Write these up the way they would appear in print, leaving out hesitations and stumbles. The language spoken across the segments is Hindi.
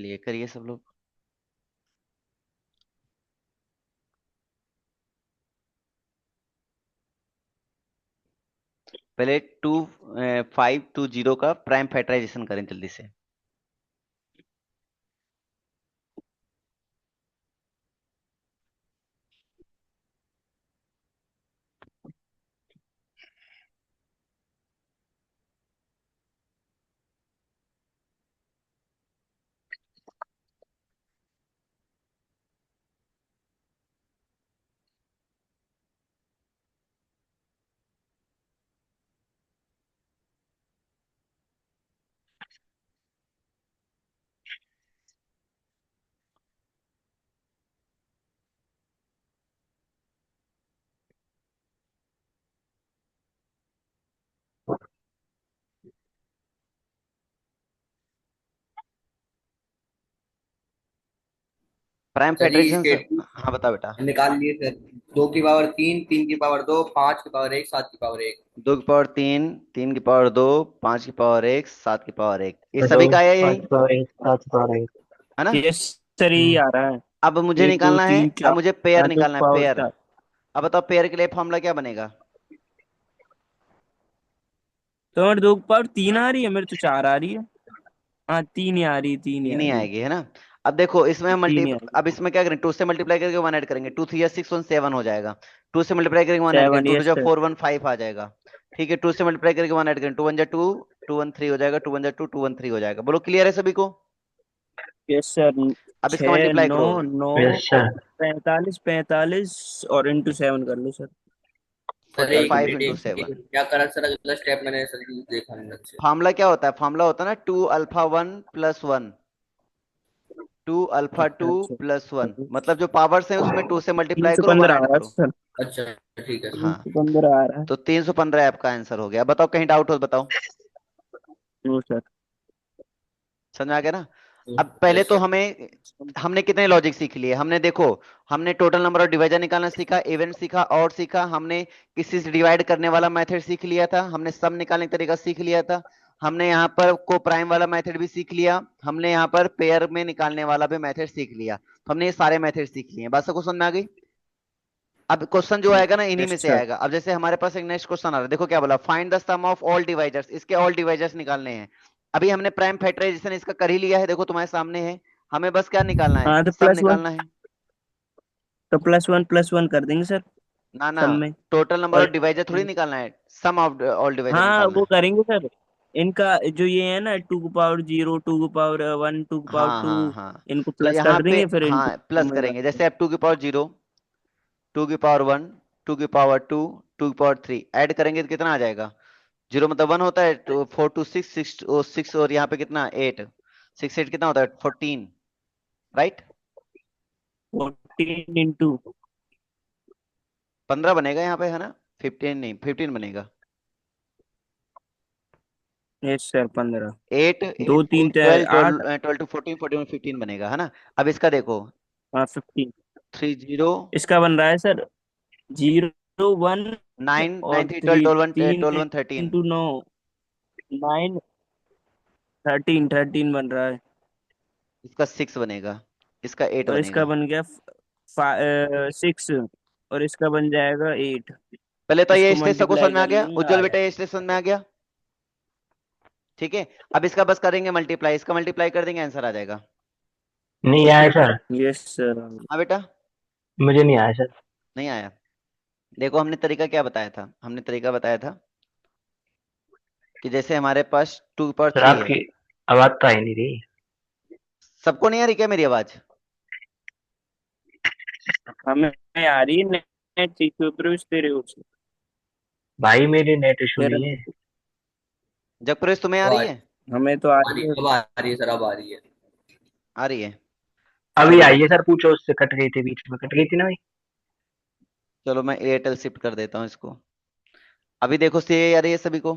चलिए करिए सब लोग। पहले 2520 का प्राइम फैक्टराइजेशन करें जल्दी से। प्राइम सर जी फैक्टराइजेशन सर। स्टेटमेंट हाँ बता बेटा। निकाल लिए सर। 2 की पावर 3, 3 की पावर 2, 5 की पावर 1, 7 की पावर 1। 2 की पावर 3, 3 की पावर 2, 5 की पावर 1, 7 की पावर 1, ये दो सभी का है पाँच यही, पावर एक सात पावर एक। है ना। ये सर यही हम्म। आ रहा है। अब मुझे एक दो निकालना है, तीन अब चार मुझे पेयर पाँचों निकालना है, पावर पेयर। चार। अब बताओ पेयर के लिए फॉर्मूला क्या बनेगा। तो मेरे 2 की पावर 3 आ रही है, मेरे तो 4 आ रही है। हाँ, 3 ही आ रही, 3 ही तीन आ ही रही। आएगी, है ना। अब देखो इसमें मल्टी, 3 ही आ रही। अब इसमें क्या करें, 2 से मल्टीप्लाई करके 1 ऐड करेंगे, 2 3 6 1 7 हो जाएगा। 2 से मल्टीप्लाई करके 1 ऐड करें, 7, 2 2 यस जा सर। 4 1 5 आ जाएगा। ठीक है, 2 से मल्टीप्लाई करके 1 ऐड करें, 2 1 जा 2, 2 1 3 हो जाएगा, 2 1 जा 2, 2 1 3 हो जाएगा। बोलो क्लियर है सभी को। Yes sir. अब इसका छः मल्टीप्लाई नौ करो। नौ यस सर। 45 45 और इंटू 7 कर लो सर। सर फोर्टी एक फाइव मिनट, इंटू एक सेवन सेकंड, क्या करा सर? अगला स्टेप मैंने सर जी देखा नहीं अच्छे। फार्मूला क्या होता है, फार्मूला होता है ना 2 अल्फा 1 प्लस 1, 2 अल्फा 2 अच्छा अच्छा। प्लस 1, मतलब जो पावर्स हैं उसमें 2 से तीन मल्टीप्लाई सौ करो, 1 पंद्रह आ ऐड रहा है करो। सर। अच्छा ठीक है तीन सर। हाँ, सौ पंद्रह आ रहा है। तो 315 आपका आंसर हो गया। बताओ कहीं डाउट हो तो बताओ। No sir. समझ में आ गया ना। अब पहले यस तो सर। हमें, हमने कितने लॉजिक सीख लिए, हमने देखो, हमने टोटल नंबर ऑफ डिवाइजर निकालना सीखा, इवेंट सीखा, और सीखा हमने किसी से डिवाइड करने वाला मेथड सीख लिया था, हमने सम निकालने का तरीका सीख लिया था, हमने यहाँ पर को प्राइम वाला मेथड भी सीख लिया, हमने यहाँ पर पेयर में निकालने वाला भी मेथड सीख लिया, तो हमने ये सारे मेथड सीख लिए हैं। बात सबको समझ में आ गई। अब क्वेश्चन जो आएगा ना इन्हीं यस में से सर। आएगा। अब जैसे हमारे पास एक नेक्स्ट क्वेश्चन आ रहा है, देखो क्या बोला, find the sum of all divisors, इसके ऑल डिवाइजर्स निकालने हैं। अभी हमने प्राइम फैक्टराइजेशन इसका कर ही लिया है, देखो तुम्हारे सामने है। हमें बस क्या निकालना है, हाँ तो सम प्लस वन। निकालना है। तो +1 +1 कर देंगे सर। ना ना, सब में। टोटल नंबर और ऑफ डिवाइजर थोड़ी निकालना है, सम ऑफ ऑल डिवाइजर हाँ निकालना वो है। करेंगे सर। इनका जो ये है ना, 2 की पावर 0, 2 की पावर 1, टू की पावर हाँ टू हाँ हाँ। इनको तो प्लस यहाँ कर पे देंगे, फिर इंटू हाँ प्लस में करेंगे, लगाएंगे। जैसे अब 2 की पावर 0, 2 की पावर 1, 2 की पावर 2, 2 की पावर 3 ऐड करेंगे तो कितना आ जाएगा। 0 मतलब 1 होता है, तो 4 2 6, 6 और यहाँ पे कितना 8, 6 8 कितना होता है 14, राइट। 14 इंटू। 15 बनेगा यहाँ पे, है ना। 15 नहीं, 15 बनेगा। Yes sir, 15। 8 दो 8 तीन 12 8। 12 12 टू 14, 14 15 बनेगा, है ना। अब इसका देखो, हाँ, 15। 30, इसका बन रहा है सर 0 1 9 9 और 3 12 3, 12 1 तीन 12 1 13, इंटू 9, 9, 13 13 बन रहा है। इसका 6 बनेगा, इसका 8 और इसका बनेगा। बन गया 6। और इसका बन जाएगा 8। पहले तो ये इसको स्टेज सबको समझ मल्टीप्लाई में आ कर गया, लेंगे, उज्जवल आ बेटा ये जाएगा। स्टेज समझ में आ गया। ठीक है, अब इसका बस करेंगे मल्टीप्लाई, इसका मल्टीप्लाई कर देंगे, आंसर आ जाएगा। नहीं आया सर। Yes sir. हाँ बेटा। मुझे नहीं आया सर। नहीं आया। देखो हमने तरीका क्या बताया था, हमने तरीका बताया था कि जैसे हमारे पास 2 पावर सर 3 है। आपकी आवाज तो आई नहीं रही। सबको नहीं आ रही क्या मेरी आवाज। हमें आ रही है। नेट इश्यू प्रवेश तेरे हो सर। भाई मेरी नेट इशू तेरा नहीं है। नहीं। जगप्रेश तुम्हें आ अब रही आ है। हमें तो आ आ रही रही, है। अब आ रही है सर, अब आ रही है। आ रही है। अभी चलो, आई है सर, पूछो, उससे कट गई थी, बीच में कट गई थी ना भाई। चलो मैं एयरटेल शिफ्ट कर देता हूँ इसको। अभी देखो सही आ रही है सभी को।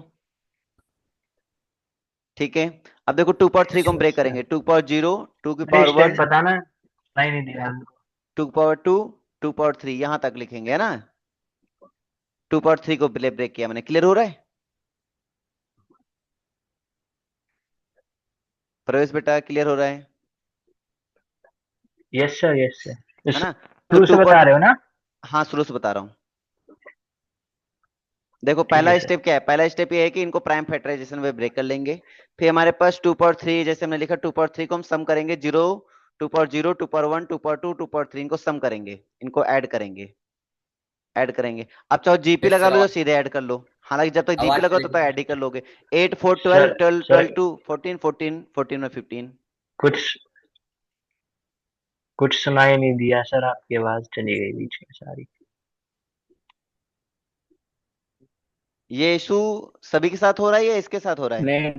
ठीक है, अब देखो 2 पावर 3 को हम ब्रेक करेंगे, 2 पावर 0, टू की अरे पावर स्टेप वन बताना, नहीं नहीं दिया हमको। 2 पावर 2, 2 पावर 3 यहां तक लिखेंगे, है ना। 2 पावर 3 को ब्रेक किया मैंने, क्लियर हो रहा है। प्रवेश बेटा क्लियर हो रहा है। Yes sir, yes sir. है ना। तो शुरू से बता रहे हो ना? हाँ, शुरू से बता रहा हूँ। देखो ठीक है पहला सर। स्टेप क्या है, पहला स्टेप ये है कि इनको प्राइम फैक्टराइजेशन में ब्रेक कर लेंगे। फिर हमारे पास 2 पावर 3, जैसे हमने लिखा 2 पावर 3 को हम सम करेंगे, 0, 2 पावर 0, 2 पावर 1, 2 पावर 2, 2 पावर 3, इनको सम करेंगे, इनको ऐड करेंगे। अब चाहो जीपी यस लगा सर। लो या सीधे ऐड कर लो, हालांकि जब तक जीपी आवाज लगा चली तो ऐड ही कर लोगे। 8 4 12, सर 12 सर 12 2 14, 14 14 में 15। कुछ कुछ सुनाई नहीं दिया सर, आपकी आवाज चली गई बीच में सारी। ये इशू सभी के साथ हो रहा है या इसके साथ हो रहा है? नहीं,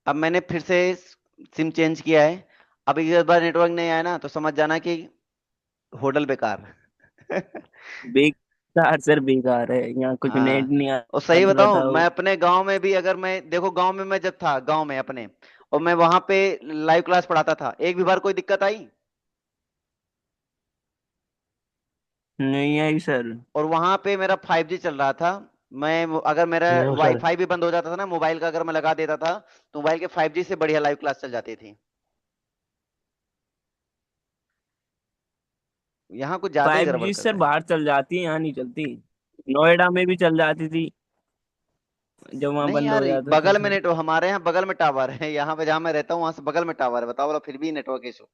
अब मैंने फिर से सिम चेंज किया है। अब एक बार नेटवर्क नहीं आया ना तो समझ जाना कि होटल बेकार। बेकार सर, बेकार है, यहाँ कुछ नेट हाँ। नहीं और सही आता, बताऊं, बताओ। मैं अपने गांव में भी, अगर मैं देखो गांव में मैं जब था गांव में अपने, और मैं वहां पे लाइव क्लास पढ़ाता था, एक भी बार कोई दिक्कत आई? नहीं आई सर। और वहां पे मेरा 5G चल रहा था। अगर मेरा नो सर। वाईफाई भी बंद हो जाता था ना मोबाइल का, अगर मैं लगा देता था, तो मोबाइल के 5G से बढ़िया लाइव क्लास चल जाती थी। यहाँ कुछ ज्यादा ही फाइव गड़बड़ जी कर सर रहे हैं। बाहर चल जाती है, यहाँ नहीं चलती। नोएडा में भी चल जाती थी जब वहां नहीं बंद यार, हो जाता था बगल में सर। नेटवर्क, हमारे यहाँ बगल में टावर है, यहाँ पे जहाँ मैं रहता हूँ वहां से बगल में टावर है, बताओ बोला, फिर भी नेटवर्क इशू।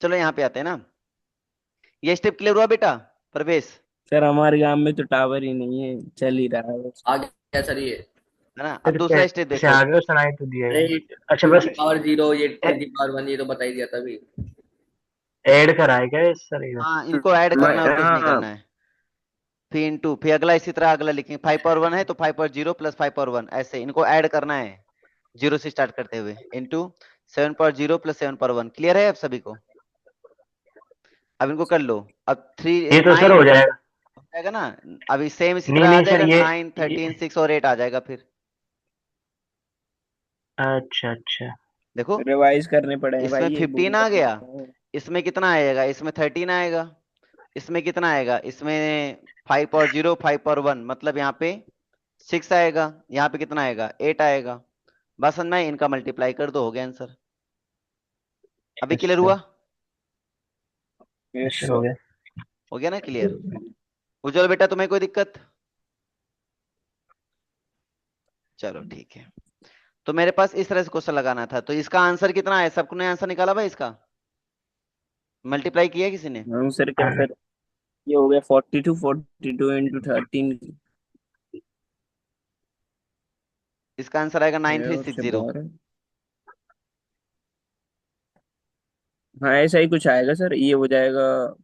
चलो यहाँ पे आते हैं ना। ये स्टेप क्लियर हुआ बेटा प्रवेश? सर हमारे गांव में तो टावर ही नहीं है, चल ही रहा है बस। आ गया सर ये। है ना। अब फिर दूसरा स्टेप कैसे देखो। आगे हो, सुनाई तो दिया ही अरे नहीं। अच्छा, टू बस की पावर जीरो, ये ए- 10 की पावर 1, ये तो बता ही दिया था अभी। ऐड कराए क्या ये सर ये बस? हाँ, इनको ऐड करना है और कुछ नहीं हाँ, करना है। फिर इंटू, फिर अगला इसी तरह अगला लिखेंगे, 5 पावर 1 है तो 5 पावर 0 प्लस 5 पावर 1, ऐसे इनको ऐड करना है, जीरो से स्टार्ट करते हुए, into 7 power 0 plus 7 power 1। Clear है अब सभी को? अब इनको कर लो। अब थ्री ये तो सर 9 हो जाएगा। हो जाएगा ना। अभी सेम इसी नहीं तरह आ नहीं सर, जाएगा, ये, 9 13 6 और 8 आ जाएगा फिर। अच्छा अच्छा। देखो, रिवाइज करने पड़ेंगे इसमें भाई, ये बुक 15 आ में। गया, इसमें कितना आएगा, इसमें 13 आएगा, इसमें कितना आएगा, इसमें 5 पावर 0 5 पावर 1, मतलब यहाँ पे 6 आएगा, यहाँ पे कितना आएगा, 8 आएगा। बस समझ में, इनका मल्टीप्लाई कर दो, हो गया आंसर। अभी यस क्लियर सर। हुआ? यस सर, हो गया। हो गया ना क्लियर? उज्जवल बेटा तुम्हें कोई दिक्कत? चलो ठीक है। तो मेरे पास इस तरह से क्वेश्चन लगाना था, तो इसका आंसर कितना है, सबने आंसर निकाला भाई इसका? मल्टीप्लाई किया किसी ने? हाँ सर, क्या सर, ये हो गया 42, 42 इंटू 13। इसका आंसर आएगा नाइन थ्री और सिक्स से जीरो बाहर है। हाँ ऐसा ही कुछ आएगा सर, ये हो जाएगा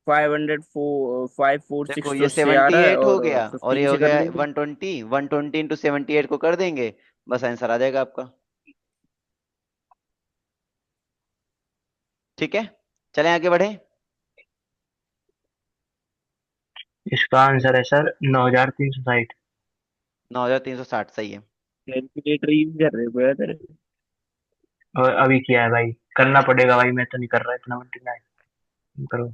5 4 देखो 6 ये तो से आ रहा है, 78 हो और गया, और ये 15 हो से कर गया देंगे। 120, 120 इंटू 78 को कर देंगे, बस आंसर आ जाएगा आपका। ठीक है, चलें आगे बढ़े। इसका आंसर है सर 9360। 9360 सही है। कैलकुलेटर यूज कर रहे हो क्या सर? और अभी किया है भाई, करना पड़ेगा भाई, मैं तो नहीं कर रहा इतना मल्टीप्लाई। तुम करो।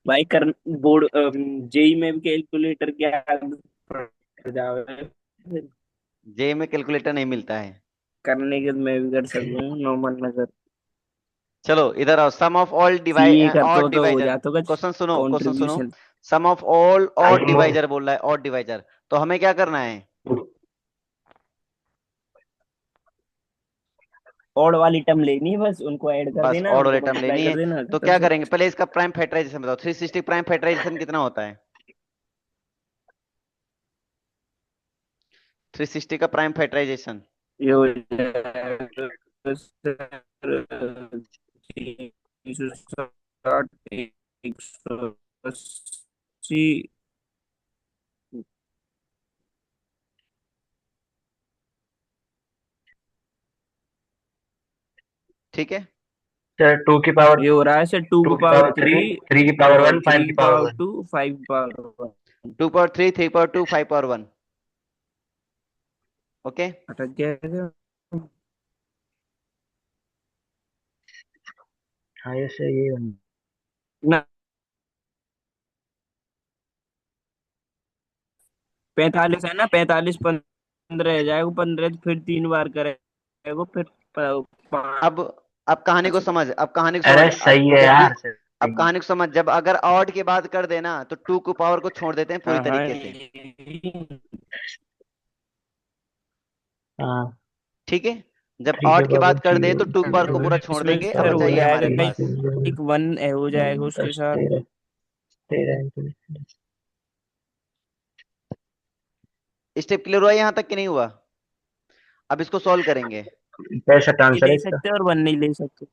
भाई कर, बोर्ड जेई में भी कैलकुलेटर क्या पड़ जावे, जे में कैलकुलेटर नहीं मिलता है। करने के तो मैं भी कर सकता हूँ नॉर्मल नजर। चलो इधर आओ, सम ऑफ ऑल सीए डिवाइड करते ऑड हो तो हो डिवाइजर। जाता होगा क्वेश्चन सुनो। Contribution. Sum of all odd I divisor बोल रहा है, ऑड डिवाइजर। तो हमें क्या करना है? ऑड वाली टर्म लेनी है, बस उनको ऐड कर बस देना, ऑड उनको वाले टर्म मल्टीप्लाई लेनी कर है। देना, तो खत्म क्या सर। करेंगे, पहले इसका प्राइम फैक्टराइजेशन बताओ, 360 प्राइम फैक्टराइजेशन कितना होता है? 360 का प्राइम फैक्टराइजेशन। ये हो जाएगा सर 360, 180। ठीक है। सर 2 की पावर ये हो रहा है सर टू टू की की power power three three three की पावर और वन थ्री फाइव की की पावर पावर वन 2, 5 की power 1। 2 power 3, 3 power 2, 5 power 1। Okay, अटक गया क्या? हाँ ये सही है। ना 45 है ना, 45 15 रह जाएगा, 15 फिर 3 बार करेगा, फिर अब अब कहानी को पाँच। समझ, अब कहानी को समझ, अरे अब सही है जब भी, यार, अब सही है। कहानी को समझ, जब अगर ऑड के बाद कर देना तो 2 को पावर को छोड़ देते हैं पूरी हाँ हाँ। तरीके से। हाँ, ठीक है, जब 3 के ऑड के पावर बाद कर दे 0, तो 2 3 पावर के को पावर पूरा छोड़ 2, इसमें देंगे। अब सर बचा हो ये हमारे जाएगा, 3 पास। एक 1 हो जाएगा उसके 10 साथ। 13 13 स्टेप क्लियर हुआ यहाँ तक कि नहीं हुआ? अब इसको सॉल्व करेंगे। 65 ये आंसर है ले इसका। सकते हैं और 1 नहीं ले सकते।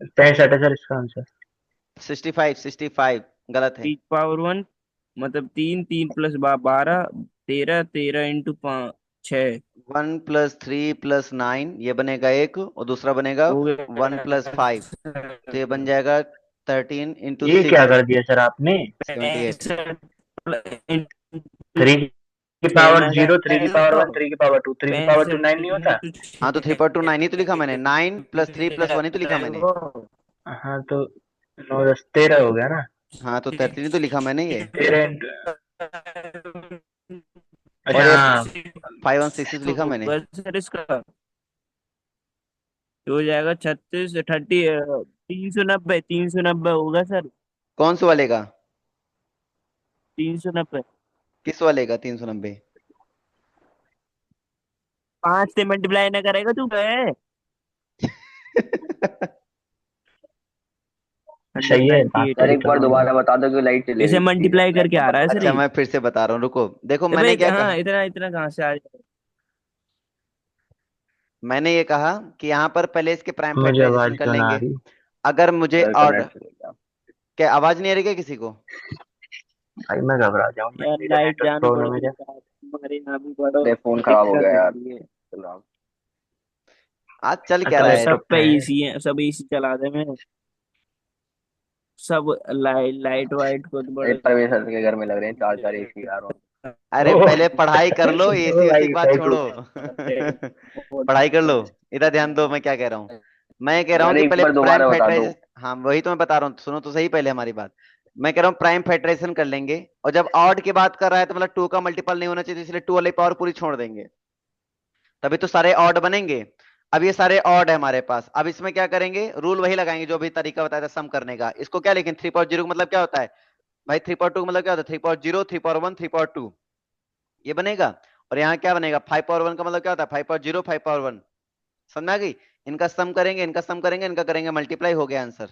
65 है सर इसका आंसर। 65, 65 गलत है। 3 पावर 1 मतलब 3, 3 प्लस 12, 13, 13 इंटू 5 6 1 प्लस 3 प्लस 9 ये बनेगा एक, और दूसरा बनेगा हो 1 प्लस गया 5, तो ये बन जाएगा 13 इंटू ये क्या 6, कर दिया सर आपने? 78। 3 की पावर कहना 0, 3 की पावर जाएगा 1, 3 की पावर 2, 3 की पावर 2 65 9 नहीं होता? इंटू हाँ तो 3 पावर 2 9 ही तो लिखा मैंने, 9 प्लस 3 प्लस 1 ही तो लिखा मैंने। हाँ तो 9 10 13 हो गया ना। हाँ तो 13 ही तो लिखा मैंने ये। 13 और अच्छा ये हाँ। 5 1 6 लिखा मैंने। होगा सर इसका, तो हो जाएगा 36 30 390, 390 होगा सर। कौन से वाले का? 390। किस वाले का 390? 5 से मल्टीप्लाई ना करेगा तू बे। सही है, बात 198 तो यार सही एक कर बार रहा हूँ मैं। दोबारा बता दो कि लाइट चली इसे गई थी जब मल्टीप्लाई मैं करके आ नंबर रहा है लगा सर अच्छा रहा ये। मैं फिर से बता रहा हूँ, रुको देखो ए मैंने भाई क्या हाँ, कहा। इतना इतना कहाँ से आ जाएगा? मैंने ये कहा कि यहाँ पर पहले इसके प्राइम मुझे फैक्टराइजेशन आवाज कर क्यों ना आ लेंगे। रही? अगर मुझे था। ऑड, कनेक्ट चले गया। क्या आवाज नहीं आ रही क्या किसी को? भाई मैं घबरा जाऊँ, यार मेरे लाइट नेटवर्क जानी प्रॉब्लम है पड़ेगी क्या? यार, हमारे यहाँ भी बड़ा अरे फोन खराब हो दिक्कत गया हो यार। रही है। चल रहा हूँ। आज चल क्या अच्छा रहा और है? लैपटॉप सब पे पे है। एसी है, सब एसी चला दे मैं, सब लाइट वाइट को तो अरे बड़े। परवेश सर के घर में लग रहे हैं चार चार एसी यार। अरे ओह पहले पढ़ाई कर लो, ओ एसी उसी की भाई बात थैंक यू। छोड़ो। पढ़ाई कर लो। इधर ध्यान दो, मैं क्या कह रहा हूँ। मैं कह रहा हूँ कि मैंने एक पहले बार प्राइम दोबारा बता दो। फैक्टराइजेशन, हाँ वही तो मैं बता रहा हूँ, सुनो तो सही पहले हमारी बात। मैं कह रहा हूँ प्राइम फैक्टराइजेशन कर लेंगे, और जब ऑड की बात कर रहा है तो मतलब 2 का मल्टीपल नहीं होना चाहिए, तो इसलिए 2 वाली पावर पूरी छोड़ देंगे, तभी तो सारे ऑड बनेंगे। अब ये सारे ऑड है हमारे पास, अब इसमें क्या करेंगे, रूल वही लगाएंगे जो भी तरीका बताया था सम करने का। इसको क्या लिखें, 3.0 का मतलब क्या होता है भाई? 3.2 का मतलब क्या होता है? 3.0, 3.1, 3.2, ये बनेगा। और यहाँ क्या बनेगा, 5 पावर 1 का मतलब क्या होता है? 5.0, 5 पावर 1। समझ में आ गई? इनका सम करेंगे, इनका सम करेंगे, इनका करेंगे मल्टीप्लाई, हो गया आंसर।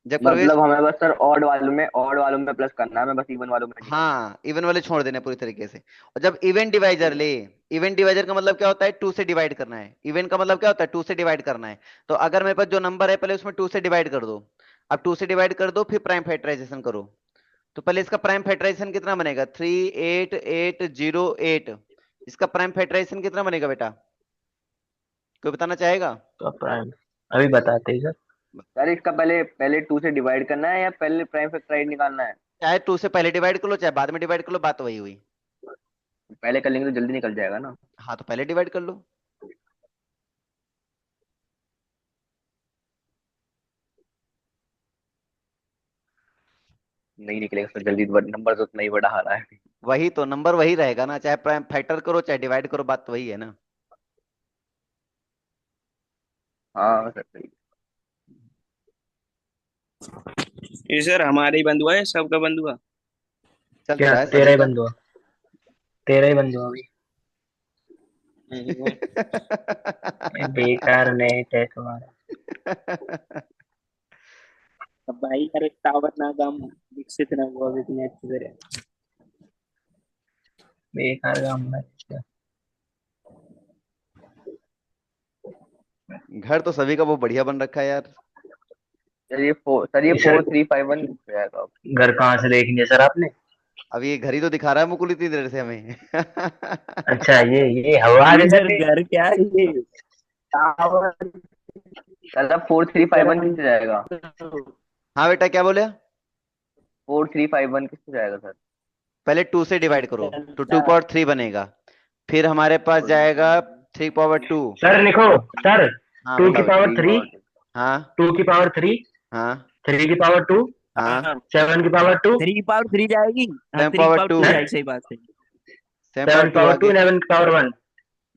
जब प्रवेश, मतलब हमें बस सर ऑड वालों में प्लस करना है, हमें बस इवन वालों में नहीं करना। हाँ इवन वाले छोड़ देने पूरी तरीके से। और जब इवन डिवाइजर ले, इवन डिवाइजर का मतलब क्या होता है? 2 से डिवाइड करना है। इवन का मतलब क्या होता है? 2 से डिवाइड करना है। तो अगर मेरे पास जो नंबर है पहले उसमें 2 से डिवाइड कर दो। अब 2 से डिवाइड कर दो, फिर प्राइम फैक्टराइजेशन करो। तो पहले इसका प्राइम फैक्टराइजेशन कितना बनेगा? 38808। इसका प्राइम फैक्टराइजेशन कितना बनेगा बेटा? कोई बताना चाहेगा? तो प्राइम अभी बताते ही सर। यार इसका पहले पहले 2 से डिवाइड करना है या पहले प्राइम फैक्टराइज निकालना है? चाहे 2 से पहले डिवाइड कर लो, चाहे बाद में डिवाइड कर लो, बात वही हुई। पहले कर लेंगे तो जल्दी निकल जाएगा ना। हाँ तो पहले डिवाइड कर लो। नहीं निकलेगा सर जल्दी, नंबर तो उतना ही बड़ा आ रहा है। वही तो नंबर वही रहेगा ना, चाहे प्राइम फैक्टर करो चाहे डिवाइड करो, बात तो वही है ना। हाँ सर सही। ये सर हमारे ही बंद हुआ है, सबका बंद हुआ। चल तो क्या रहा है 13 सभी ही का। बंद हुआ? 13 ही बंद हुआ अभी। ये बेकार नेट है तुम्हारा। अब भाई अरे टावर ना काम विकसित ना हुआ इतने अच्छी तरह। बेकार काम है इसका। घर तो सभी का वो बढ़िया बन रखा है यार। सर ये ये सर 4351 हो जाएगा अब। घर कहाँ से देखेंगे सर आपने? अब ये घर ही तो दिखा रहा है मुकुल इतनी देर से हमें। अच्छा ये हवा ये है सर सर ये। घर क्या है ये, टावर सर अब 4351 किससे जाएगा? हाँ बेटा क्या बोले? 4351 किससे जाएगा सर? पहले 2 से डिवाइड करो तो टू चलता पावर थ्री बनेगा। फिर हमारे पास जाएगा 3 पावर 2। सर लिखो। सर हाँ टू की बताओ बेटा। पावर थ्री थ्री पावर हाँ 2 की पावर 3 हाँ 3 की पावर 2 हाँ। हाँ, 7 की पावर 2 3 पावर 3 जाएगी। हाँ, seven three power power two two है जाएगी, सही बात है। Seven power seven two power two आगे। 11 की पावर 1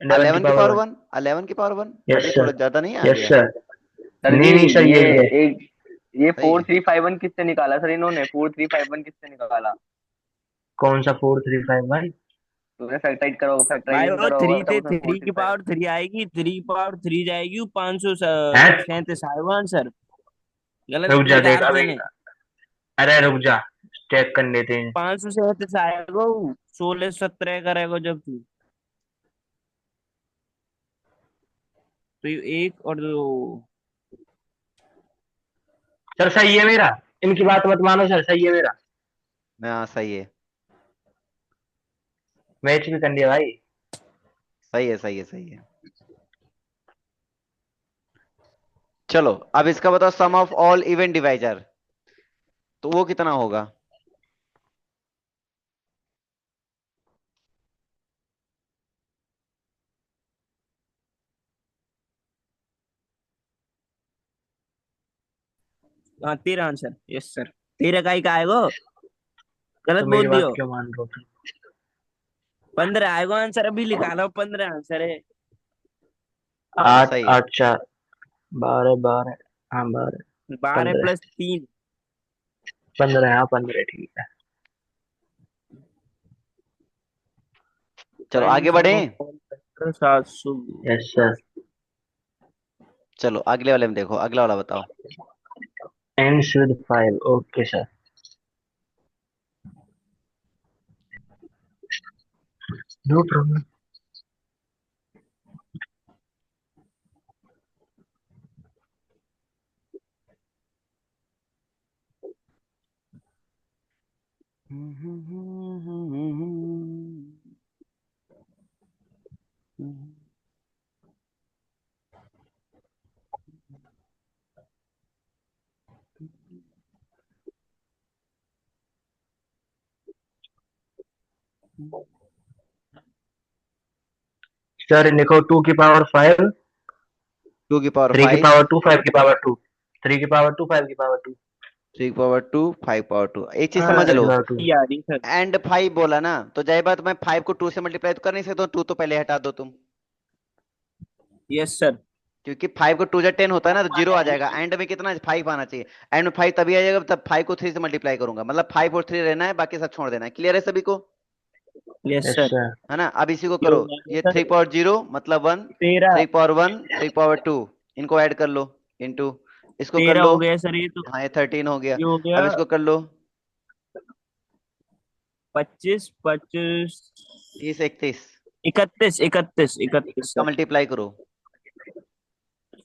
11 की 11 की पावर पावर 1 वन 11 की पावर 1। यस अभी सर। थोड़ा ज्यादा नहीं आ यस गया? सर। सर जी। नहीं नहीं सर ये यही है। एक ये सही फोर है। थ्री फाइव वन किससे निकाला सर इन्होंने? 4351 किससे निकाला? कौन सा 4 3 5 भाई? तुमने भाई फैक्टराइजेशन वो करा होगा थ्री तब थे, उसमें फोर थ्री थ्री की फाइव पावर थ्री आएगी, 3 पावर 3 जाएगी 500 है। 37 सर। गलत रुक जा बता देख रहे अभी। मैंने। अरे रुक जा। चेक कर लेते हैं। 537 आएगा वो, 16 17 करेगा जब तू। तो ये एक और दो। सर सही है मेरा। इनकी बात मत मानो सर सही है मेरा। हाँ सही है। मैच भी कर लिया भाई। सही है सही है सही है। चलो अब इसका बताओ सम ऑफ ऑल इवन डिवाइजर, तो वो कितना होगा? हाँ, 13 आंसर, यस सर। 13 का आएगा। गलत तो मेरी बोल बात दियो। क्यों मान रहे हो तुम? 15 आएगा आंसर, अभी निकालो, 15 आंसर है। हाँ आठ सही है। 8 4 12 12। हाँ 12। 12 15। प्लस 3। 15 हाँ 15 ठीक है। चलो फाइंड आगे बढ़े। Sum of all factor 720। Yes sir. चलो अगले वाले में देखो, अगला वाला बताओ। Ends with 5 okay sir. No problem. Sir लिखो 2 की पावर 5 2 की पावर 5 3 की पावर 2 5 की पावर 2 3 की पावर 2 5 की पावर 2 3 की पावर 2 5 पावर 2। एक चीज हाँ, समझ लो। 5 की पावर 2। ये आ रही सर। एंड 5 बोला ना, तो जाहिर बात मैं 5 को 2 से मल्टीप्लाई तो कर नहीं सकता हूँ, 2 तो पहले हटा दो तुम। Yes sir. क्योंकि 5 को 2 जा 10 होता है ना, तो जीरो आ जाएगा। एंड में कितना 5 आना चाहिए। एंड में 5 तभी आ जाएगा तब 5 को 3 से मल्टीप्लाई करूंगा, मतलब 5 और 3 रहना है, बाकी सब छोड़ देना है। क्लियर है सभी को? Yes yes sir. सर। है ना? अब इसी को ये करो। हो जाएगा ये सर। 3 पावर 0 मतलब 1, 13। 3 पावर 1 3 पावर 2, इनको ऐड कर लो। इंटू इसको कर 13 लो। हो गया सर, ये तो। हाँ ये 13 हो गया। ये हो अब गया इसको कर लो। 25 25। 30 31। 31 31 31 इसका सर। मल्टीप्लाई करो।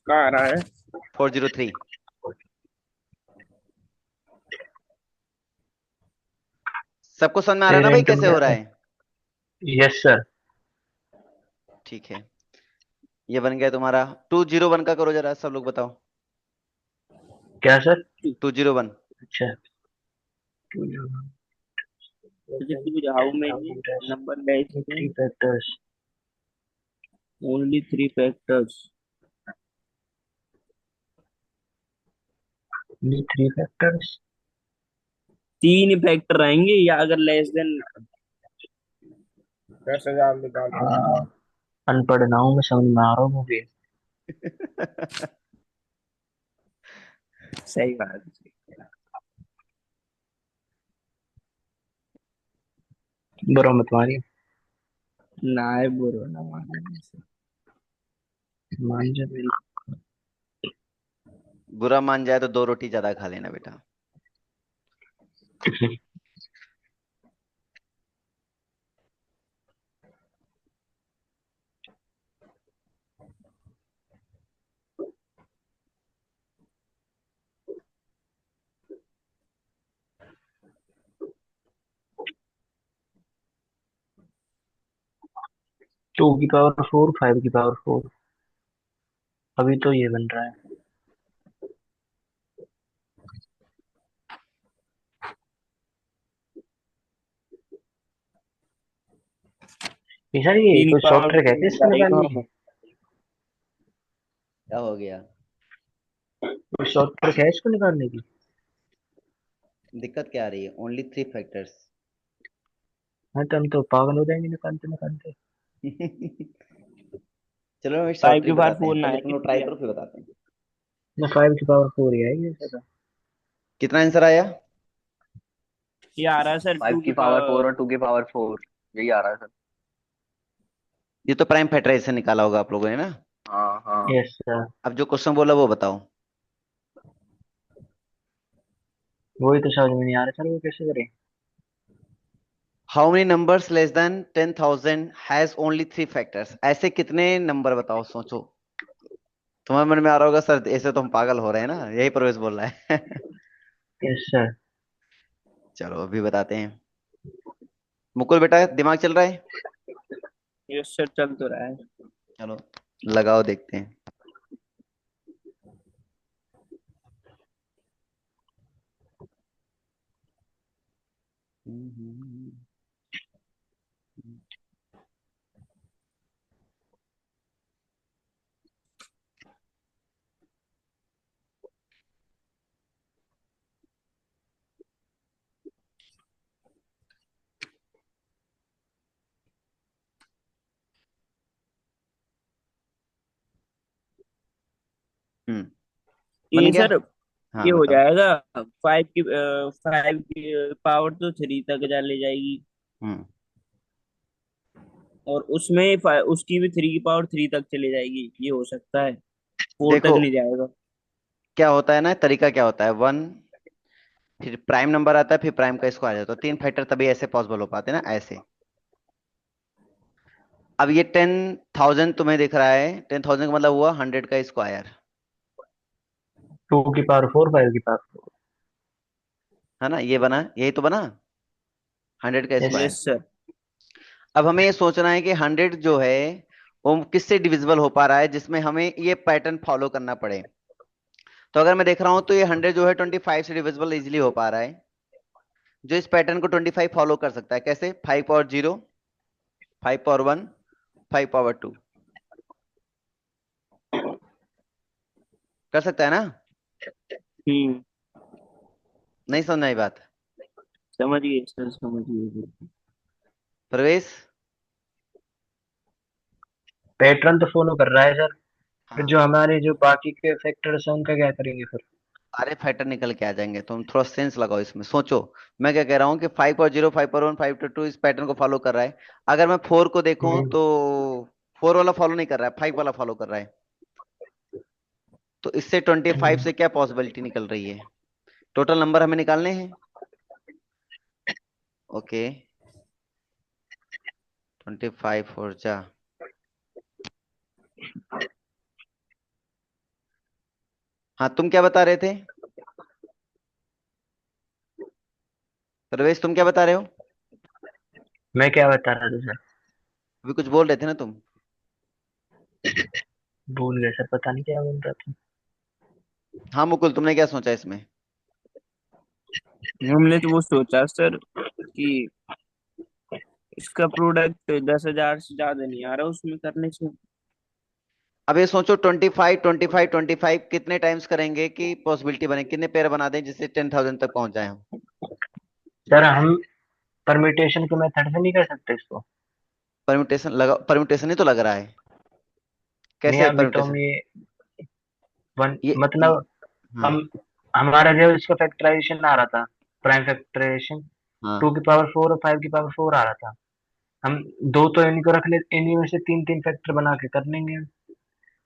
कहाँ आ रहा है? 403। सबको समझ में आ रहा है ना तेरे भाई इंटू कैसे हो रहा में। है? Yes sir. ठीक है। ये बन गया तुम्हारा। 201 का करो जरा, सब लोग बताओ। क्या सर? 201। अच्छा। How many number less three than factors. Only 3 factors? Three factors. 3 factor आएंगे, या अगर लेस देन 10,000 निकालो। अनपढ़ ना हूँ मैं समझ में आ रहा हूँ मुझे। सही बात है। बुरा मत मारिए। ना है बुरो ना मानो। मान जा मेरी। बुरा मान जाए तो 2 रोटी ज्यादा खा लेना बेटा। टू की पावर 4 5 की पावर 4। अभी तो ये बन रहा है। ये सर ये 3 कोई की पावर सॉफ्टवेयर है क्या इसको निकालने की? क्या हो गया? कोई सॉफ्टवेयर है इसको निकालने की? दिक्कत क्या आ रही है? Only 3 factors. हाँ तो हम तो पागल हो जाएंगे निकालते निकालते। चलो हम शॉर्ट 5 ट्रिक की पावर बताते हैं, 4 ना पहले है तुम लोग ट्राई क्या? करो फिर बताते हैं। ना 5 की पावर 4 ही आएगी सर। कितना आंसर आया? ये आ रहा है सर 5 2 की की पावर 4 पावर। और 2 की पावर 4, यही आ रहा है सर। ये तो प्राइम फैक्टराइज से निकाला होगा आप लोगों ने ना। हाँ हाँ। Yes sir. अब जो क्वेश्चन बोला वो बताओ। वही तो समझ में नहीं आ रहा सर वो कैसे करें। How many numbers less than 10,000 has only 3 factors? ऐसे कितने नंबर बताओ, सोचो। तुम्हारे मन में आ रहा होगा सर ऐसे तो हम पागल हो रहे हैं ना, यही प्रवेश बोल रहा है। Yes sir. चलो अभी बताते हैं। मुकुल बेटा दिमाग चल रहा है? ये सर चल तो रहा है। चलो लगाओ देखते हैं। हम्म। बन ये गया? सर ये हाँ हो बताओ। जाएगा। 5 की पावर तो 3 तक जा ले जाएगी। हम्म। और उसकी भी 3 की पावर 3 तक चली जाएगी, ये हो सकता है। 4 तक देखो नहीं जाएगा। क्या होता है ना, तरीका क्या होता है, 1 फिर प्राइम नंबर आता है, फिर प्राइम का स्क्वायर आता है, तो 3 फैक्टर तभी ऐसे पॉसिबल हो पाते हैं ना, ऐसे। अब ये 10,000 तुम्हें दिख रहा है, 10,000 का मतलब हुआ 100 का स्क्वायर, 2 की पावर 4 5 की पावर 4। है ना, ये बना, यही तो बना 100 का यस। स्क्वायर। Yes sir. अब हमें ये सोचना है कि 100 जो है वो किससे डिविजिबल हो पा रहा है जिसमें हमें ये पैटर्न फॉलो करना पड़े। तो अगर मैं देख रहा हूं तो ये 100 जो है 25 से डिविजिबल इजिली हो पा रहा है। जो इस पैटर्न को 25 फॉलो कर सकता है, कैसे? 5 पावर 0, 5 पावर 1, 5 पावर 2 कर सकता है ना? हम्म। नहीं समझ आई बात? समझ गए सर, समझ गए। प्रवेश। पैटर्न तो फॉलो कर रहा है सर। फिर हाँ, जो हमारे जो बाकी के फैक्टर्स हैं उनका क्या करेंगे फिर? सारे फैक्टर निकल के आ जाएंगे, तुम थोड़ा सेंस लगाओ इसमें, सोचो। मैं क्या कह रहा हूँ कि 5 पावर 0, 5 पावर 1, 5 पावर 2 इस पैटर्न को फॉलो कर रहा है। अगर मैं 4 को देखूं हम्म। तो 4 वाला फॉलो नहीं कर रहा है, 5 वाला फॉलो कर रहा है। तो इससे 25 से क्या पॉसिबिलिटी निकल रही है? टोटल नंबर हमें निकालने हैं। ओके, 25 और जा। हाँ तुम क्या बता रहे थे प्रवेश, तुम क्या बता रहे हो? मैं क्या बता रहा था सर? अभी कुछ बोल रहे थे ना तुम। भूल गए सर, पता नहीं क्या बोल रहा था। हाँ मुकुल, तुमने क्या सोचा इसमें? हमने तो वो सोचा सर कि इसका प्रोडक्ट 10,000 से ज्यादा नहीं आ रहा उसमें करने से। अब ये सोचो 25, 25, 25 कितने टाइम्स करेंगे कि पॉसिबिलिटी बने, कितने पेयर बना दें जिससे 10,000 तक पहुंच जाए हम? सर हम परम्यूटेशन के मेथड से नहीं कर सकते इसको? परम्यूटेशन लगा, परम्यूटेशन ही तो लग रहा है। नहीं कैसे अभी तो हम परम्यूटेशन? ये वन ये मतलब हाँ। हम हमारा जो इसका फैक्टराइजेशन आ रहा था, प्राइम फैक्टराइजेशन हाँ 2 की पावर 4 और 5 की पावर 4 आ रहा था। हम दो तो इन्हीं को रख ले, इन्हीं में से तीन तीन फैक्टर बना के कर लेंगे।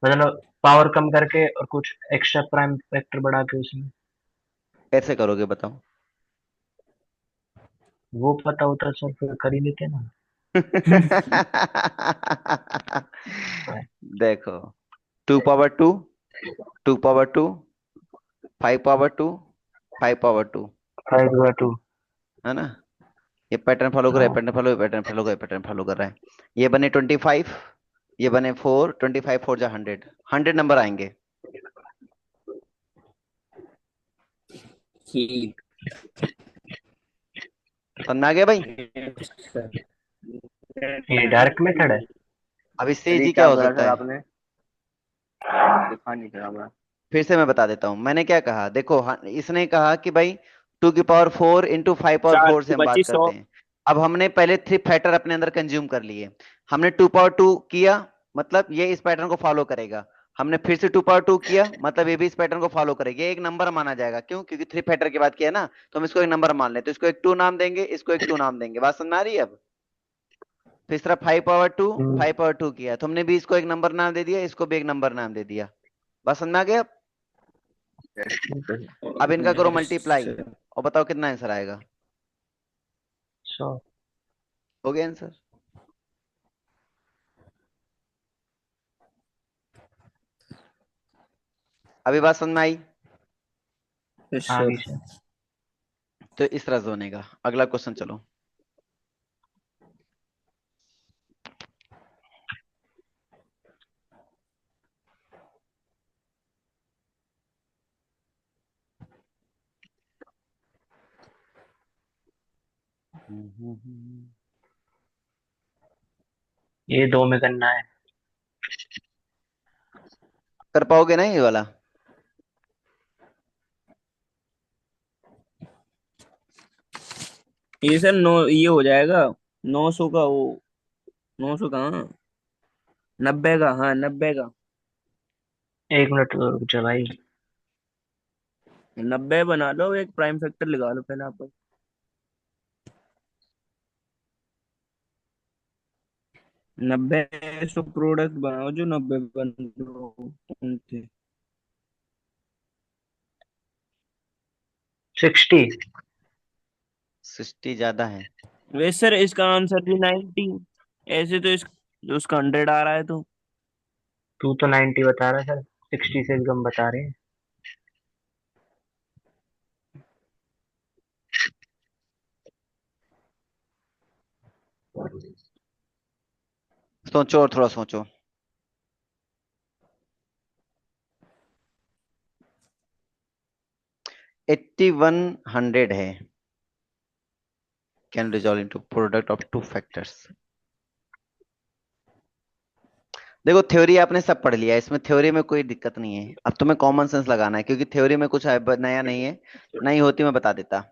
मतलब पावर कम करके और कुछ एक्स्ट्रा प्राइम फैक्टर बढ़ा के उसमें। कैसे करोगे बताओ? वो पता होता सर फिर कर ही लेते ना। देखो, 2 पावर 2, 2 पावर 2, 5 पावर 2, 5 पावर 2, 5/2। है ना? ये पैटर्न फॉलो कर रहा है, पैटर्न फॉलो, पैटर्न फॉलो कर, पैटर्न फॉलो कर रहा है। ये बने 25, ये बने 4, 25 4 जा 100, 100 नंबर आएंगे। ठीक समझ में आ गया भाई? है सर। ये डायरेक्ट मेथड है। अब इससे सर ये इजी क्या क्या हो बोला सकता सर है? आपने? दिखा नहीं सर मैं। फिर से मैं बता देता हूँ मैंने क्या कहा। देखो इसने कहा कि भाई 2 की पावर 4 इंटू 5 पावर 4 से की हम बची बात 100। करते हैं। अब हमने पहले 3 फैक्टर अपने अंदर कंज्यूम कर लिए। हमने 2 पावर 2 किया, मतलब ये इस पैटर्न को फॉलो करेगा। हमने फिर से 2 पावर 2 किया, मतलब ये भी इस पैटर्न को फॉलो करेगा। ये एक नंबर माना जाएगा, क्यों? क्योंकि 3 फैक्टर की बात किया ना, तो हम इसको एक नंबर मान लेते, तो इसको एक 2 नाम देंगे, इसको एक 2 नाम देंगे। बात समझ में आ रही है? अब तीसरा 5 पावर 2, हम्म, 5 पावर 2 किया, तो हमने भी इसको एक नंबर नाम दे दिया, इसको भी एक नंबर नाम दे दिया। बात समझ में आ गया? ठीक है। अब इनका करो यस मल्टीप्लाई सर। और बताओ कितना आंसर आएगा। 100। हो गया आंसर? अभी बात समझ में आई? यस आगे सर। से। तो इस तरह से बनेगा। अगला क्वेश्चन चलो। ये 2 में करना है। कर पाओगे ना ये वाला? ये सर नो ये हो जाएगा 900 का वो। 900 का, हाँ 90 का, हाँ 90 का। 1 मिनट रुक जा भाई। 90 बना लो, एक प्राइम फैक्टर लगा लो पहले आप। 90 सौ प्रोडक्ट बनाओ जो 90 बन उनके। 60। 60 ज्यादा है। वैसे सर इसका आंसर भी 90। ऐसे तो उसका 100 आ रहा है तो। तू तो 90 बता रहा है सर, 60 से भी कम बता रहे हैं। सोचो और थोड़ा सोचो। 8100 है। Can resolve into product of 2 factors. देखो थ्योरी आपने सब पढ़ लिया है, इसमें थ्योरी में कोई दिक्कत नहीं है। अब तुम्हें कॉमन सेंस लगाना है, क्योंकि थ्योरी में कुछ नया नहीं है। नहीं होती मैं बता देता।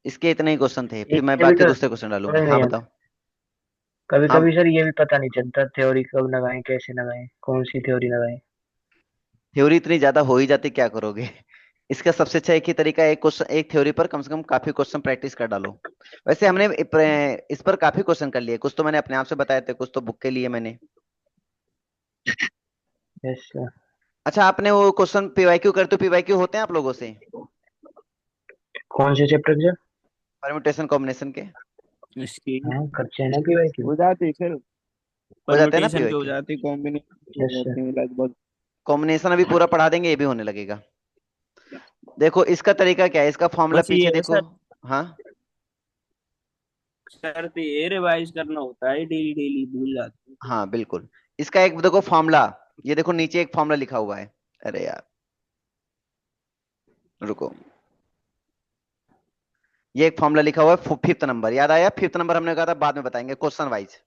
इसके इतने ही क्वेश्चन थे, फिर मैं ये भी बाकी तो दूसरे क्वेश्चन समझ डालूंगा। हाँ नहीं आता। बताओ। कभी हाँ, कभी सर ये भी पता नहीं चलता थ्योरी कब लगाएं, कैसे लगाएं, कौन सी थ्योरी लगाएं। थ्योरी इतनी ज्यादा हो ही जाती, क्या करोगे? इसका सबसे अच्छा एक ही तरीका है, एक क्वेश्चन एक थ्योरी पर कम से कम काफी क्वेश्चन प्रैक्टिस कर डालो। वैसे हमने इस पर काफी क्वेश्चन कर लिए, कुछ तो मैंने अपने आप से बताए थे, कुछ तो बुक के लिए मैंने। Yes sir. अच्छा, आपने वो क्वेश्चन पीवाईक्यू करते हो? पीवाईक्यू होते हैं आप लोगों से? कौन से चैप्टर के सर? परम्यूटेशन कॉम्बिनेशन के इसकी हाँ करते हैं ना कि भाई क्यों। हो जाती है फिर। हो जाते हैं ना परमुटेशन के हो पीवाईक्यू? जाती है, कॉम्बिनेशन हो यस सर। जाते हैं लगभग। कॉम्बिनेशन अभी पूरा पढ़ा देंगे, ये भी होने लगेगा। देखो इसका तरीका क्या है, इसका फॉर्मूला बस पीछे ये है देखो। सर, हाँ, शर्त ये रिवाइज करना होता है, डेली डेली भूल जाते हैं। हाँ बिल्कुल। इसका एक देखो फॉर्मूला, ये देखो नीचे एक फॉर्मूला लिखा हुआ है। अरे यार, रुको। ये एक फॉर्मूला लिखा हुआ है, 5th नंबर याद आया? 5th नंबर हमने कहा था बाद में बताएंगे, क्वेश्चन वाइज।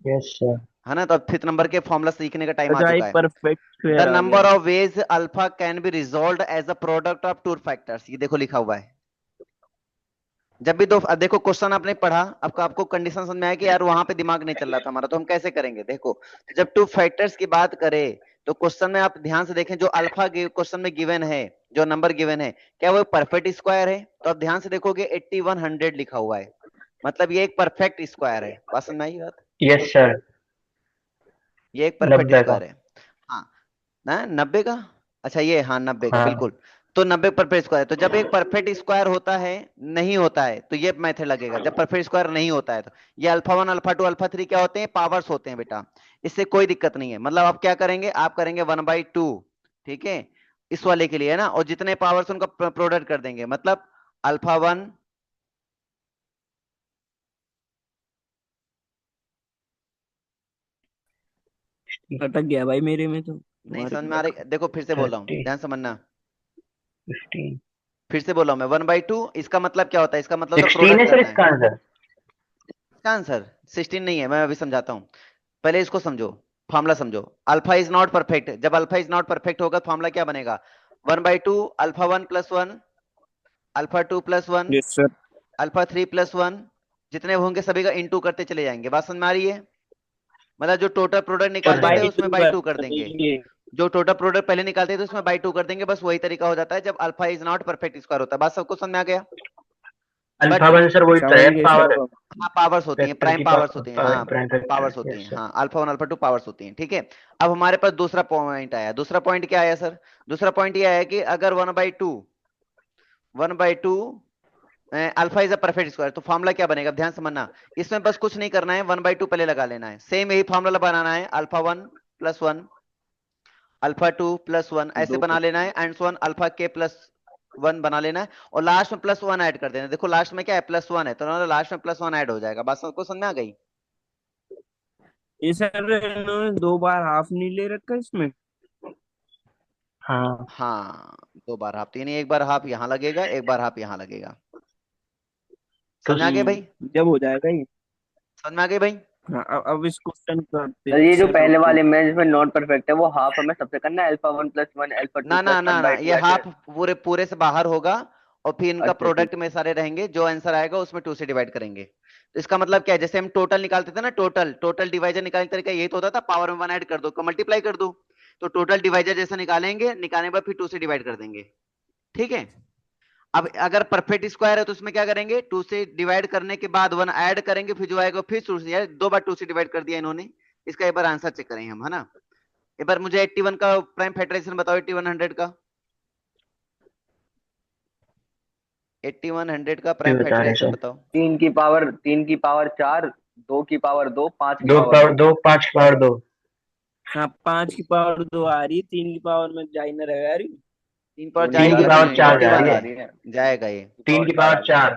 Yes sir. है ना? तो अब 5th नंबर के फॉर्मूला सीखने का टाइम आ अच्छा चुका एक है। परफेक्ट द स्क्वायर आ नंबर गया। Of ways alpha can be resolve as a product of 2 factors, ये देखो लिखा हुआ है। जब भी दो, अब देखो क्वेश्चन आपने पढ़ा, आपको आपको कंडीशन समझ में आया कि यार वहां पे दिमाग नहीं चल रहा था हमारा, तो हम कैसे करेंगे? देखो, जब 2 फैक्टर्स की बात करें, तो क्वेश्चन में आप ध्यान से देखें, जो अल्फा क्वेश्चन में गिवन है, जो नंबर गिवन है, क्या वो परफेक्ट स्क्वायर है? तो आप ध्यान से देखोगे 8100 लिखा हुआ है, मतलब ये एक परफेक्ट स्क्वायर है। बात समझ में आई बात? Yes sir. ये एक परफेक्ट 90 का। स्क्वायर है। हाँ ना, 90 का। अच्छा ये, हाँ 90 का हाँ। बिल्कुल। तो 90 परफेक्ट स्क्वायर, तो जब एक परफेक्ट स्क्वायर होता है, नहीं होता है, तो ये मेथड लगेगा। जब परफेक्ट स्क्वायर नहीं होता है, तो ये अल्फा 1 अल्फा 2 अल्फा 3 क्या होते हैं? पावर्स होते हैं बेटा। इससे कोई दिक्कत नहीं है। मतलब आप क्या करेंगे? आप करेंगे 1/2, ठीक है, इस वाले के लिए है ना, और जितने पावर्स उनका प्रोडक्ट कर देंगे, मतलब अल्फा 1। अटक गया भाई मेरे में तो नहीं तुम्हारे। समझ में आ रही? देखो फिर से बोल रहा हूँ, 30। ध्यान समझना। 15। फिर से बोल रहा हूँ मैं, 1/2 इसका मतलब क्या होता है? इसका मतलब होता है 16 है प्रोडक्ट सर करना है। इसका आंसर। इसका आंसर 16 नहीं है, मैं अभी समझाता हूँ। पहले इसको समझो, फॉर्मूला समझो। अल्फा इज नॉट परफेक्ट, जब अल्फा इज नॉट परफेक्ट होगा फॉर्मूला क्या बनेगा? 1/2 alpha 1 + 1 alpha 2 + 1 yes sir. Alpha 3 + 1, जितने होंगे सभी का इनटू करते चले जाएंगे। बात समझ में आ रही है? मतलब जो टोटल प्रोडक्ट निकालते थे बाई उसमें टू बाई कर 2 कर देंगे। देंगे। जो टोटल प्रोडक्ट पहले निकालते थे उसमें बाई 2 कर देंगे। बस वही तरीका हो जाता है जब alpha is not perfect square होता है। बात सबको समझ में आ गया? अल्फा बट 1 सर वही तो समझ है, गए पावर सर। हाँ पावर्स होती हैं, वेक्टर प्राइम की पावर्स होती हैं, हाँ प्राइम वेक्टर। पावर्स होती यस हैं, सर। हाँ अल्फा 1 अल्फा 2 पावर्स होती हैं। ठीक है। अब हमारे पास दूसरा पॉइंट आया। दूसरा पॉइंट क्या आया सर? दूसरा पॉइंट ये आया कि अगर 1/2 alpha is a perfect square तो फॉर्मूला क्या बनेगा? ध्यान समझना, इसमें बस कुछ नहीं करना है, 1/2 पहले लगा लेना है। सेम यही फॉर्मूला बनाना है, अल्फा 1 + 1 अल्फा 2 + 1 ऐसे दो बना लेना है, एंड सो ऑन अल्फा के +1 बना लेना है, और लास्ट में +1 ऐड कर देना है। देखो लास्ट में क्या है? +1 है, तो लास्ट में +1 ऐड हो जाएगा। बात सबको समझ में आ गई? ये सर इन्होंने 2 बार हाफ नहीं ले रखा इसमें। हाँ हाँ 2 बार हाफ, यानी एक बार हाफ यहाँ लगेगा, एक बार हाफ यहाँ लगेगा। तो समझ में आ गए भाई? जब हो जाएगा ये। समझ में आ गए भाई? हाँ, अब इस क्वेश्चन करते सर ये जो हैं पहले तो। वाले में जिसमें नॉट परफेक्ट है वो हाफ हमें सबसे करना है, अल्फा 1 + 1 अल्फा 2 ना ना + ना 1 ना, बाई ये 2 ऐसे। हाफ पूरे पूरे से बाहर होगा, और फिर इनका अच्छा ठीक। प्रोडक्ट में सारे रहेंगे, जो आंसर आएगा उसमें 2 से डिवाइड करेंगे। तो इसका मतलब क्या है? जैसे हम टोटल निकालते थे ना, टोटल टोटल डिवाइजर निकालने का तरीका यही तो होता था, पावर में 1 ऐड कर दो, मल्टीप्लाई कर दो। तो टोटल डिवाइजर जैसा निकालेंगे, निकालने के बाद फिर 2 से डिवाइड कर देंगे। ठीक है। अब अगर परफेक्ट स्क्वायर है तो उसमें क्या करेंगे? 2 से डिवाइड करने के बाद 1 ऐड करेंगे, फिर जो आएगा फिर 2 से, यार 2 बार 2 से डिवाइड कर दिया इन्होंने। इसका एक बार आंसर चेक करेंगे हम, है ना? एक बार मुझे 81 का प्राइम फैक्टराइजेशन बताओ, 8100 का, 8100 का ये प्राइम बता रहे फैक्टराइजेशन सर। बताओ। 3 की पावर 4, 2 की पावर 2, 5 की 2 पावर पावर 2। 2, 5 की पावर 2। हाँ, 5 की पावर 2 आ रही है, 3 की पावर में जा ही ना रहे आ रही। 3 पर नहीं 3 की जाएगी यार, अपनी, पावर 4 जा 81 रही 3 की पावर है। आ है, रही है, जाएगा ये। 3 की 4 पावर आ रही है। 4,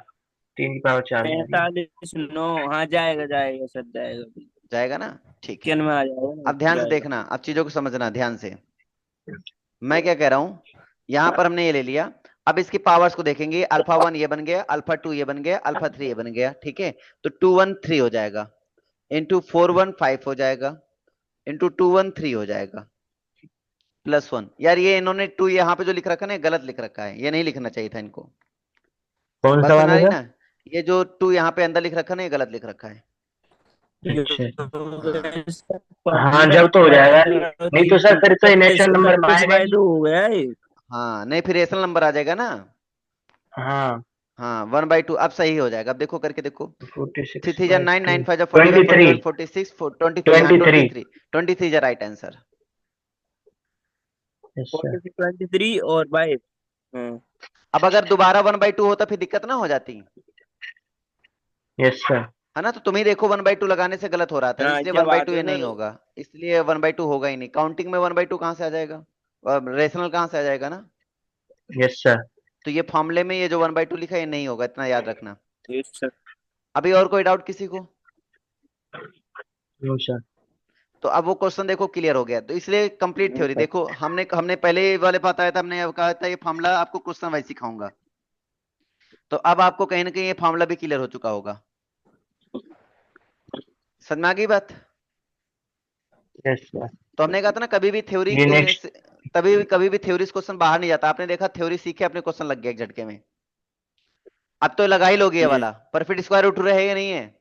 3 की पावर 4 जा रही है। 45 9, हाँ जाएगा जाएगा सर, जाएगा। जाएगा ना? ठीक है। किचन में आ जाएगा ना, अब ध्यान से जाएगा। देखना, अब चीजों को समझना ध्यान से। मैं क्या कह रहा हूं, यहां पर हमने ये ले लिया। अब इसकी पावर्स को देखेंगे, अल्फा 1 ये बन गया, अल्फा 2 ये बन गया, अल्फा 3 ये बन गया। ठीक है। तो 2 1 3 हो जाएगा, इंटू 4 1 5 हो जाएगा, इंटू 2 1 3 हो जाएगा, +1। यार ये इन्होंने 2 यहाँ पे जो लिख रखा है ना, गलत लिख रखा है, ये नहीं लिखना चाहिए था इनको। कौन बात सा समझ आ वाला रही सर? ना? ये जो 2 यहाँ पे अंदर लिख रखा है ना, ये गलत लिख रखा है। अच्छा। हाँ हाँ जब तो हो जाएगा, नहीं तो सर फिर तो इनिशियल नंबर में 56 आएगा ही बाई नहीं। 2 हो गया ये। हाँ, नहीं फिर रेशनल नंबर आ जाएगा ना। हाँ हाँ 1/2 अब सही हो जाएगा। अब देखो करके देखो, 46 थ्री थ्री जा बाई 9, 2, 9 5 जा 41, 23, 41 46 23, हाँ 23। 23, 23 जा राइट आंसर। अच्छा। 23 और बाई। हाँ। अब अगर दोबारा 1/2 होता फिर दिक्कत ना हो जाती, यस सर। है ना? तो तुम ही देखो 1/2 लगाने से गलत हो रहा था, हाँ, इसलिए जब 1/2 आगे ये ना। नहीं होगा। इसलिए 1/2 होगा ही नहीं, काउंटिंग में 1/2 कहाँ से आ जाएगा, और रेशनल कहाँ से आ जाएगा ना? Yes sir. तो ये फॉर्मूले में ये जो 1/2 लिखा है ये नहीं होगा, इतना याद रखना। Yes sir. अभी और कोई डाउट किसी को? No sir. तो अब वो क्वेश्चन देखो क्लियर हो गया। तो इसलिए कंप्लीट थ्योरी देखो, हमने हमने पहले वाले बताया था, हमने कहा था ये फॉर्मूला आपको क्वेश्चन वाइज सिखाऊंगा। तो अब आपको कहीं ना कहीं ये फॉर्मूला भी क्लियर हो चुका होगा। समझ में आ गई बात? Yes sir. तो हमने कहा था ना, कभी भी थ्योरी ये नेक्स्ट। तभी कभी भी थ्योरी क्वेश्चन बाहर नहीं जाता। आपने देखा थ्योरी सीखे, अपने क्वेश्चन लग गया एक झटके में। अब तो लगा ही लोगे ये वाला, परफेक्ट स्क्वायर रूट है या नहीं है?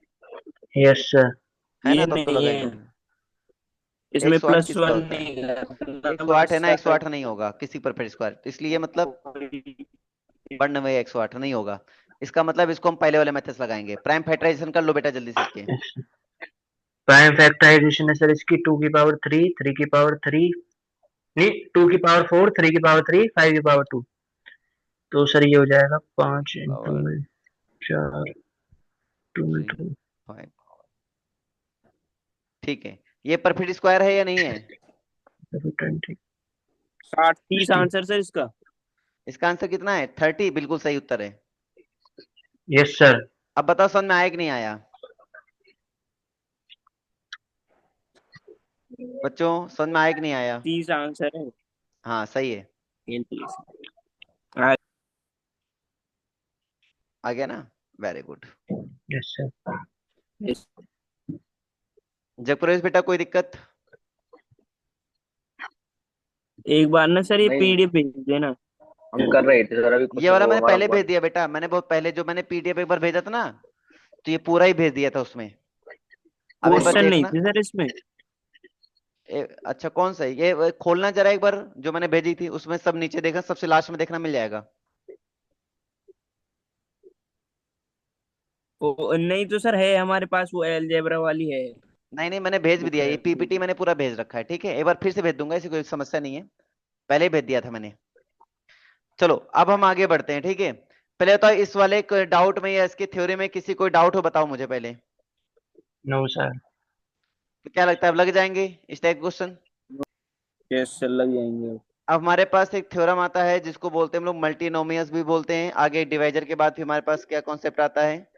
Yes sir. है ना? ये तो अब तो नहीं लगा ही है, लोगे। इसमें 108 किसका +1 होता है? नहीं करना 108 है बस ना, सर। 108 नहीं होगा किसी परफेक्ट स्क्वायर, तो इसलिए मतलब 92 108 नहीं होगा। इसका मतलब इसको हम पहले वाले मेथड से लगाएंगे। प्राइम फैक्टराइजेशन कर लो बेटा जल्दी से इसके। प्राइम फैक्टराइजेशन है सर इसकी 2 की पावर 3, 3 की पावर 3, नहीं 2 की पावर 4, 3 की पावर 3, 5 की पावर 2। तो सर ये हो जाएगा 5 इंटू पावर में 4, 2 3 इंटू 5। ठीक है। ये परफेक्ट स्क्वायर है या नहीं है? 20, 60 30 60। आंसर सर इसका। इसका आंसर कितना है? 30 बिल्कुल सही उत्तर है। Yes sir. अब बताओ समझ में आया कि नहीं आया? बच्चों समझ में आया कि नहीं आया? 30 आंसर है। हाँ सही है। ये 30। हाँ। आ गया ना? Very good. Yes sir. इस- जगप्रवेश बेटा कोई दिक्कत? एक बार ना सर ये नहीं पीडीएफ भेज देना। हम कर रहे थे सर, अभी कुछ ये वाला वो मैंने हमारा पहले हुआ भेज दिया बेटा, मैंने बहुत पहले जो मैंने पीडीएफ एक बार भेजा था ना, तो ये पूरा ही भेज दिया था उसमें। अब एक बार क्वेश्चन नहीं देखना। थे सर इसमें। अच्छा कौन सा है ये? खोलना जरा एक बार जो मैंने भेजी थी, उसमें सब नीचे देखना, सबसे लास्ट में देखना मिल जाएगा। वो नहीं तो सर है हमारे पास, वो अलजेब्रा वाली है। नहीं नहीं, मैंने भेज भी बुक दिया, है ये पीपीटी मैंने पूरा भेज रखा है, ठीक है? एक बार फिर से भेज दूंगा, ऐसी कोई समस्या नहीं है, पहले ही भेज दिया था मैंने। चलो अब हम आगे बढ़ते हैं, ठीक है? पहले तो इस वाले डाउट में या इसके थ्योरी में किसी कोई डाउट हो बताओ मुझे पहले। No sir. तो क्या लगता है अब लग जाएंगे इस टाइप क्वेश्चन? यस सर, लग जाएंगे। अब हमारे पास एक थ्योरम आता है जिसको बोलते हैं हम लोग मल्टीनोमियस भी बोलते हैं। आगे डिवाइजर के बाद फिर हमारे पास क्या कॉन्सेप्ट आता है?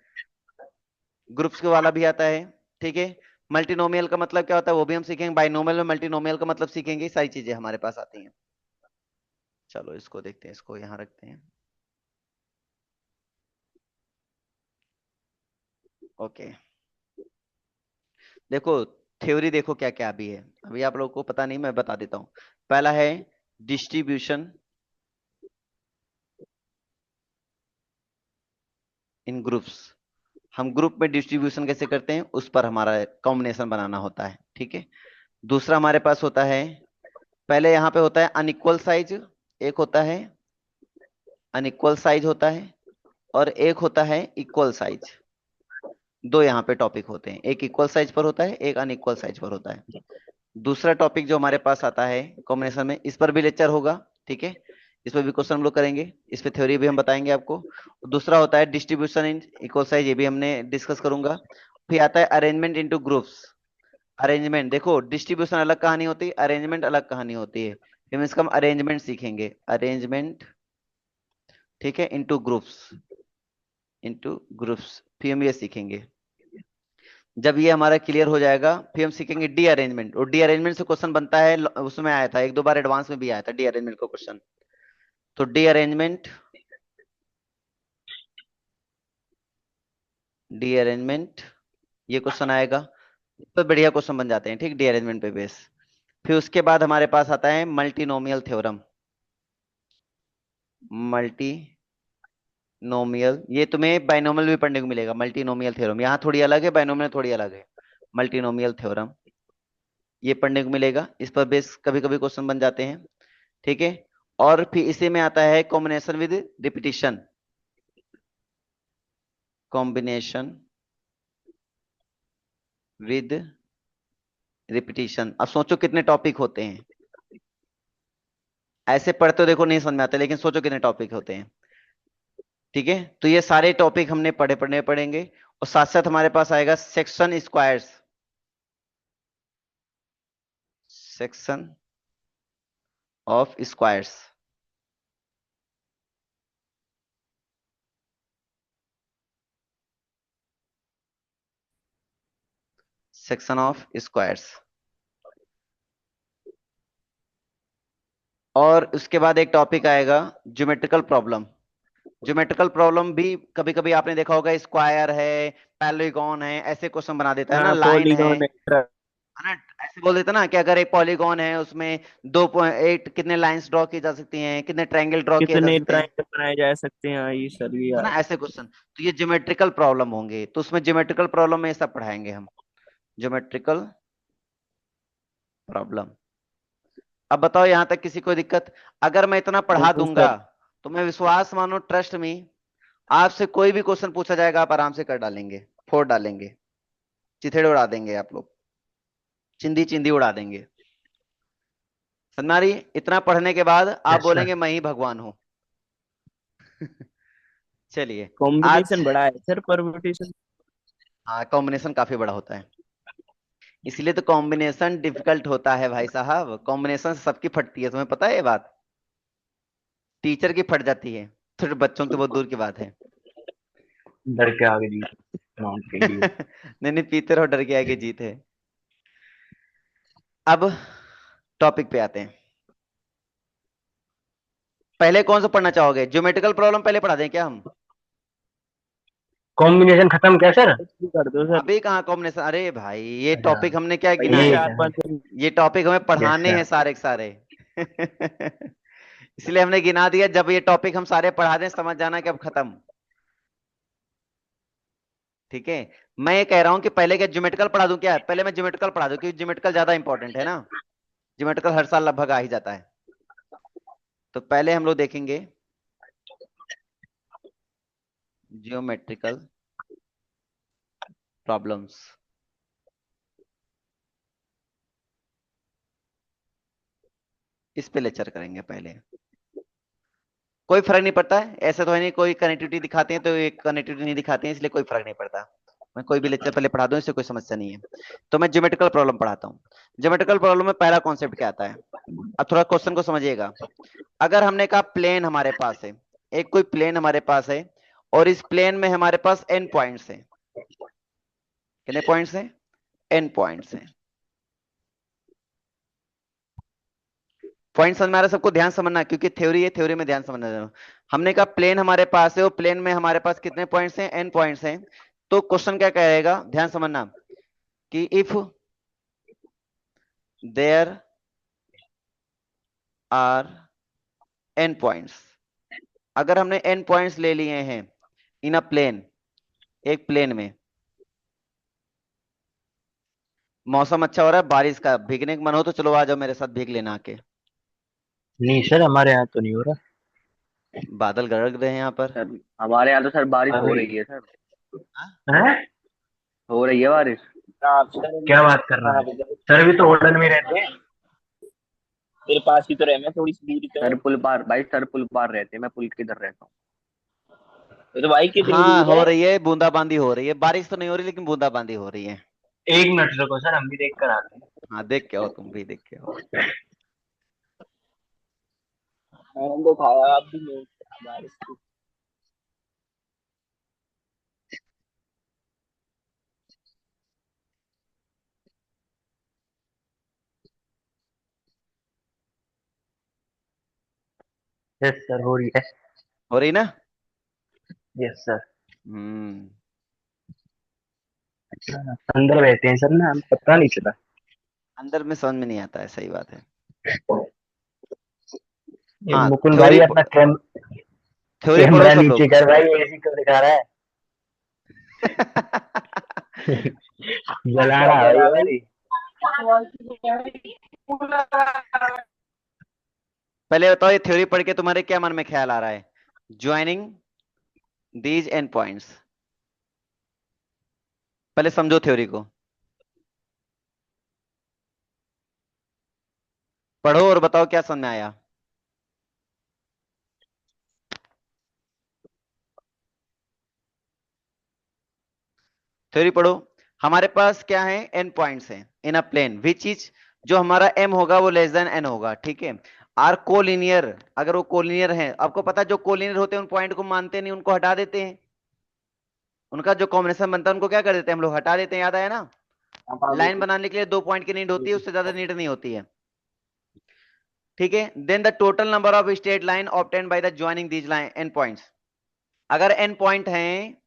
ग्रुप्स के वाला भी आता है, ठीक है? मल्टीनोमियल का मतलब क्या होता है वो भी हम सीखेंगे, बाइनोमियल में मल्टीनोमियल का मतलब सीखेंगे, सारी चीजें हमारे पास आती हैं। चलो इसको देखते हैं, इसको यहाँ रखते हैं। ओके, देखो थ्योरी देखो क्या क्या अभी है, अभी आप लोगों को पता नहीं, मैं बता देता हूँ। पहला है डिस्ट्रीब्यूशन इन ग्रुप्स। हम ग्रुप में डिस्ट्रीब्यूशन कैसे करते हैं उस पर हमारा कॉम्बिनेशन बनाना होता है, ठीक है? दूसरा हमारे पास होता है, पहले यहाँ पे होता है अनइक्वल साइज, एक होता है अनइक्वल साइज होता है, और एक होता है इक्वल साइज। दो यहाँ पे टॉपिक होते हैं, एक इक्वल साइज पर होता है, एक अनइक्वल साइज पर होता है। दूसरा टॉपिक जो हमारे पास आता है कॉम्बिनेशन में, इस पर भी लेक्चर होगा, ठीक है? इस पर भी क्वेश्चन हम लोग करेंगे, इस पे थ्योरी भी हम बताएंगे आपको। दूसरा होता है डिस्ट्रीब्यूशन इन इक्वल साइज, ये भी हमने डिस्कस करूंगा। फिर आता है अरेंजमेंट इनटू ग्रुप्स। अरेंजमेंट देखो, डिस्ट्रीब्यूशन अलग कहानी होती है, अरेंजमेंट अलग कहानी होती है। फिर इसका हम अरेंजमेंट सीखेंगे, अरेंजमेंट, ठीक है? इनटू ग्रुप्स फिर हम ये सीखेंगे। जब ये हमारा क्लियर हो जाएगा फिर हम सीखेंगे डी अरेंजमेंट, और डी अरेंजमेंट से क्वेश्चन बनता है, उसमें आया था एक दो बार, एडवांस में भी आया था डी अरेंजमेंट का क्वेश्चन। तो डी अरेंजमेंट ये क्वेश्चन आएगा, तो बढ़िया क्वेश्चन बन जाते हैं, ठीक? डी अरेंजमेंट पे बेस। फिर उसके बाद हमारे पास आता है मल्टीनोमियल थ्योरम। मल्टीनोमियल, ये तुम्हें बाइनोमियल भी पढ़ने को मिलेगा, मल्टीनोमियल थ्योरम यहाँ थोड़ी अलग है, बाइनोमियल थोड़ी अलग है। मल्टीनोमियल थ्योरम ये पढ़ने को मिलेगा, इस पर बेस कभी कभी क्वेश्चन बन जाते हैं, ठीक है? और फिर इसी में आता है combination with repetition. Combination with repetition, अब सोचो कितने टॉपिक होते हैं? ऐसे पढ़ते हो देखो नहीं समझ में आता, लेकिन सोचो कितने टॉपिक होते हैं, ठीक है? तो ये सारे टॉपिक हमने पढ़ेंगे, और साथ साथ हमारे पास आएगा section squares. Section of squares, section of squares. और उसके बाद एक टॉपिक आएगा ज्योमेट्रिकल प्रॉब्लम। ज्योमेट्रिकल प्रॉब्लम भी कभी कभी आपने देखा होगा, स्क्वायर है, पैलिगॉन है, ऐसे क्वेश्चन बना देता है ना, हाँ, लाइन है पॉलीगॉन है। ना? ऐसे बोल देता ना कि अगर एक पॉलीगॉन है उसमें 2.8 कितने लाइंस ड्रॉ की जा सकती हैं, कितने ट्रायंगल ड्रॉ किए जा कितने सकते हैं, ट्रायंगल बनाए जा सकते हैं, हाँ, ये सर भी है ना? ऐसे क्वेश्चन, तो ये ज्योमेट्रिकल प्रॉब्लम होंगे, तो उसमें ज्योमेट्रिकल प्रॉब्लम में ये सब पढ़ाएंगे हम, ज्योमेट्रिकल प्रॉब्लम। अब बताओ यहां तक किसी को दिक्कत? अगर मैं इतना पढ़ा नहीं दूंगा सर। तो मैं विश्वास मानो, ट्रस्ट मी, आपसे कोई भी क्वेश्चन पूछा जाएगा आप आराम से कर डालेंगे, फोड़ डालेंगे, चिथड़े उड़ा देंगे आप लोग, चिंदी चिंदी उड़ा देंगे। समझ में आ रही है? इतना पढ़ने के बाद आप यस सर। बोलेंगे मैं ही भगवान हूं। चलिए आज, कॉम्बिनेशन बड़ा है सर, परम्यूटेशन। हाँ कॉम्बिनेशन काफी बड़ा होता है, इसलिए तो कॉम्बिनेशन डिफिकल्ट होता है भाई साहब, कॉम्बिनेशन सबकी फटती है, तुम्हें पता है ये बात? टीचर की फट जाती है, फिर बच्चों तो बहुत दूर की बात है। डर के आगे जीत माउंट के लिए। नहीं नहीं, पीते रहो, डर के आगे जीत है। अब टॉपिक पे आते हैं, पहले कौन सा पढ़ना चाहोगे? ज्योमेट्रिकल प्रॉब्लम पहले पढ़ा दें क्या हम? कॉम्बिनेशन खत्म क्या सर? कर दो सर। अभी कहाँ कॉम्बिनेशन, अरे भाई ये अच्छा, टॉपिक हमने क्या ये गिना ये है, चार पांच ये टॉपिक हमें यस पढ़ाने हैं सर। सारे के सारे। इसलिए हमने गिना दिया, जब ये टॉपिक हम सारे पढ़ा दें समझ जाना कि अब खत्म। ठीक है, मैं ये कह रहा हूं कि पहले क्या ज्योमेट्रिकल पढ़ा दूं क्या, पहले मैं ज्योमेट्रिकल पढ़ा दूं क्योंकि ज्योमेट्रिकल ज्यादा इंपॉर्टेंट है ना, ज्योमेट्रिकल हर साल लगभग आ ही जाता है। तो पहले हम लोग देखेंगे जियोमेट्रिकल प्रॉब्लम्स। इस पे लेक्चर करेंगे पहले। कोई फर्क नहीं पड़ता है, ऐसा तो है नहीं कोई कनेक्टिविटी दिखाते हैं तो एक कनेक्टिविटी नहीं दिखाते हैं, इसलिए कोई फर्क नहीं पड़ता। मैं कोई भी लेक्चर पहले पढ़ा दूं इससे कोई समस्या नहीं है। तो मैं ज्योमेट्रिकल प्रॉब्लम पढ़ाता हूँ। ज्योमेट्रिकल प्रॉब्लम में पहला कॉन्सेप्ट क्या आता है, अब थोड़ा क्वेश्चन को समझिएगा। अगर हमने कहा प्लेन हमारे पास है, एक कोई प्लेन हमारे पास है और इस प्लेन में हमारे पास n पॉइंट्स हैं। कितने पॉइंट्स हैं, n पॉइंट्स हैं। पॉइंट समझ में आ रहा है सबको, ध्यान समझना क्योंकि थ्योरी है, थ्योरी में ध्यान समझना जरूर। हमने कहा प्लेन हमारे पास है और प्लेन में हमारे पास कितने पॉइंट्स हैं, n पॉइंट्स हैं। तो क्वेश्चन क्या कहेगा, ध्यान समझना कि if there are n points, अगर हमने n पॉइंट्स ले लिए हैं इन अ प्लेन, एक प्लेन में। मौसम अच्छा हो रहा है बारिश का, भीगने का मन हो तो चलो आ जाओ मेरे साथ भीग लेना आके। नहीं सर, हमारे यहाँ तो नहीं हो रहा। बादल गरज रहे हैं यहाँ पर। सर हमारे यहाँ तो सर बारिश हो अरे रही है सर। हाँ? हैं? हो रही है बारिश। आप सर क्या बात कर रहा कहाँ है? पे जाओ? सर भी तो होटल में रहते हैं। तेरे पास ही तो रहे, मैं थोड़ी सी दूरी पे सर हूँ। पुल पार भाई, सर पुल पार रहते हैं, मैं पुल किधर रहता हूँ। तो भाई कितनी हाँ दूर हो है? रही है, बूंदाबांदी हो रही है, बारिश तो नहीं हो रही लेकिन बूंदाबांदी हो रही है। एक मिनट रुको सर, हम भी देख कर आते हैं। हाँ देख के आओ, तुम भी देख के आओ। मैंने दिखाया आप भी नहीं बारिश की। यस सर, हो रही है। हो रही ना। Yes sir. हम्म। अंदर रहते हैं सर ना, हम पता नहीं चला। अंदर में समझ में नहीं आता है, सही बात है। ये हाँ मुकुल थ्योरी, भाई अपना थ्योरी पढ़ो कैमरा सब नीचे लोग। कर भाई, ऐसी क्यों दिखा रहा है? जला क्या रहा कह है रहा है भाई भाई? पहले बताओ ये थ्योरी पढ़ के तुम्हारे क्या मन में ख्याल आ रहा है, ज्वाइनिंग दीज एंड पॉइंट्स। पहले समझो थ्योरी को, पढ़ो और बताओ क्या समझ में आया। थ्योरी पढ़ो। हमारे पास क्या है, एन पॉइंट्स हैं इन अ प्लेन विच इज, जो हमारा एम होगा वो लेस देन एन होगा, ठीक है। आर कोलिनियर, अगर वो कोलिनियर है, आपको पता है जो कोलिनियर होते हैं उन पॉइंट को मानते नहीं, उनको हटा देते हैं। उनका जो कॉम्बिनेशन बनता है उनको क्या कर देते हैं हम लोग, हटा देते हैं, याद आया ना। लाइन बनाने के लिए 2 पॉइंट की नीड होती है, उससे ज्यादा नीड नहीं होती है। ठीक है, then the total number of straight line obtained by the joining these line N points. अगर एन पॉइंट हैं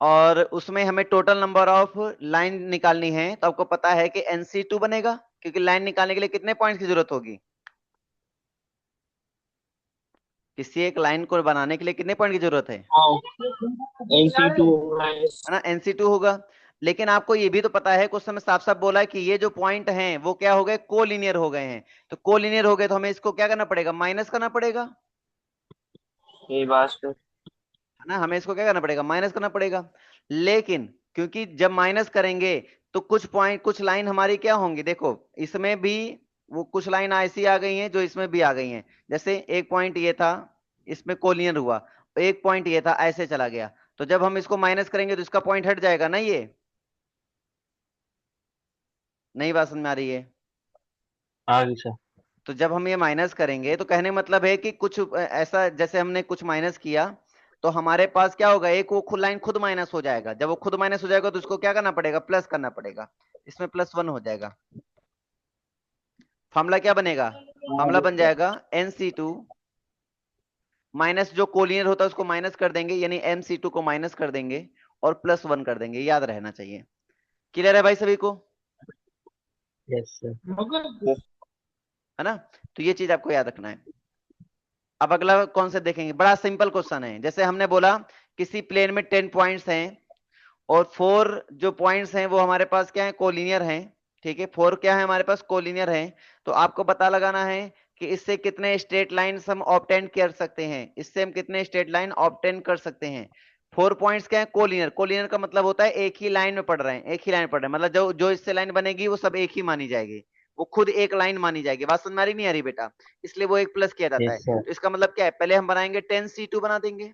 और उसमें हमें टोटल नंबर ऑफ लाइन निकालनी है, तो आपको पता है कि NC2 बनेगा, क्योंकि लाइन निकालने के लिए कितने पॉइंट्स की जरूरत होगी, किसी एक लाइन को बनाने के लिए कितने पॉइंट की जरूरत NC2 है ना, NC2 होगा। लेकिन आपको ये भी तो पता है, कुछ समय साफ साफ बोला है कि ये जो पॉइंट हैं वो क्या हो गए, कोलिनियर हो गए हैं। तो कोलिनियर हो गए तो हमें इसको क्या करना पड़ेगा, माइनस करना पड़ेगा, ये बात तो। है ना, हमें इसको क्या करना पड़ेगा, माइनस करना पड़ेगा। लेकिन क्योंकि जब माइनस करेंगे तो कुछ पॉइंट, कुछ लाइन हमारी क्या होंगी, देखो इसमें भी वो कुछ लाइन ऐसी आ गई हैं जो इसमें भी आ गई हैं। जैसे एक पॉइंट ये था, इसमें कोलिनियर हुआ, एक पॉइंट ये था ऐसे चला गया, तो जब हम इसको माइनस करेंगे तो इसका पॉइंट हट जाएगा ना, ये नई बात समझ में आ रही है। आगे सर। तो जब हम ये माइनस करेंगे तो कहने का मतलब है कि कुछ ऐसा, जैसे हमने कुछ माइनस किया तो हमारे पास क्या होगा, एक वो खुद लाइन खुद माइनस हो जाएगा, जब वो खुद माइनस हो जाएगा तो उसको क्या करना पड़ेगा, प्लस करना पड़ेगा, इसमें +1 हो जाएगा। फॉर्मूला क्या बनेगा, फॉर्मूला बन जाएगा NC2 माइनस जो कोलिनियर होता है उसको माइनस कर देंगे, यानी MC2 को माइनस कर देंगे और +1 कर देंगे, याद रहना चाहिए। क्लियर है भाई सभी को? Yes sir. है ना? तो ये चीज आपको याद रखना है। अब अगला कॉन्सेप्ट देखेंगे, बड़ा सिंपल क्वेश्चन है। जैसे हमने बोला किसी प्लेन में 10 पॉइंट्स हैं और 4 जो पॉइंट्स हैं वो हमारे पास क्या है, कोलिनियर हैं। ठीक है, 4 क्या है हमारे पास, कोलिनियर हैं। तो आपको पता लगाना है कि इससे कितने स्ट्रेट लाइन हम ऑब्टेन कर सकते हैं, इससे हम कितने स्ट्रेट लाइन ऑब्टेन कर सकते हैं। 4 पॉइंट्स क्या है, कोलिनियर। कोलिनियर का मतलब होता है एक ही लाइन में पड़ रहे हैं, एक ही लाइन में पड़ रहे हैं, मतलब जो जो इससे लाइन बनेगी वो सब एक ही मानी जाएगी, वो खुद एक लाइन मानी जाएगी। बात समझ में आ रही नहीं आ रही बेटा? इसलिए वो एक प्लस किया जाता है। Yes sir. तो इसका मतलब क्या है, पहले हम बनाएंगे 10C2 बना देंगे,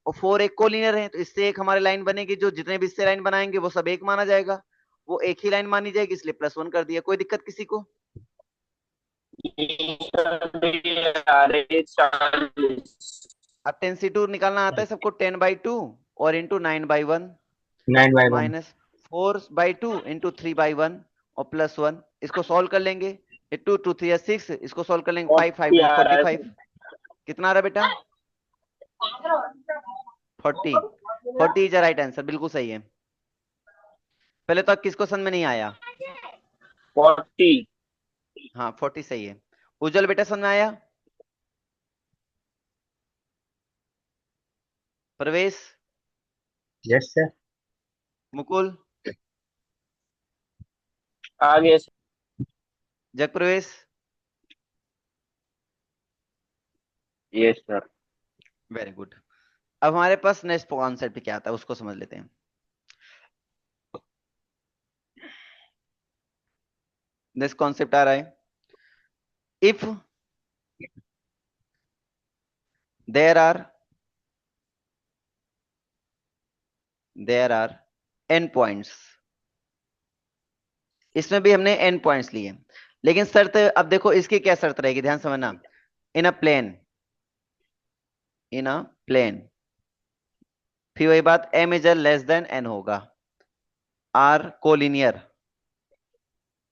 और 4 एक कोलिनियर है, तो इससे एक हमारी लाइन बनेगी, जो जितने भी इससे लाइन बनाएंगे वो सब एक माना जाएगा, वो एक ही लाइन मानी जाएगी, इसलिए +1 कर दिया। कोई दिक्कत किसी को? अब 10C2 निकालना आता है सबको, 10/2 और इंटू 9/1 9/1। माइनस 4/2 इंटू 3/1 और +1। इसको सॉल्व कर लेंगे, ये 2 2 3 6, इसको सॉल्व कर लेंगे, 5 5 आ रहा है 45। कितना आ रहा है बेटा? 40। 40 इज राइट आंसर, बिल्कुल सही है। पहले तो किसको समझ में नहीं आया? 40। हाँ 40 सही है। उज्जवल बेटा समझ में आया? प्रवेश? Yes sir. मुकुल? आगे Jag Pravesh? Yes sir. Very good. अब हमारे पास नेक्स्ट कॉन्सेप्ट क्या आता है उसको समझ लेते हैं। नेक्स्ट कॉन्सेप्ट आ रहा है, if there are n points. इसमें भी हमने n पॉइंट्स लिए, लेकिन शर्त अब देखो इसकी क्या शर्त रहेगी, ध्यान समझना। इन अ प्लेन, इन अ प्लेन, फिर वही बात, m is less than n होगा, आर कोलिनियर,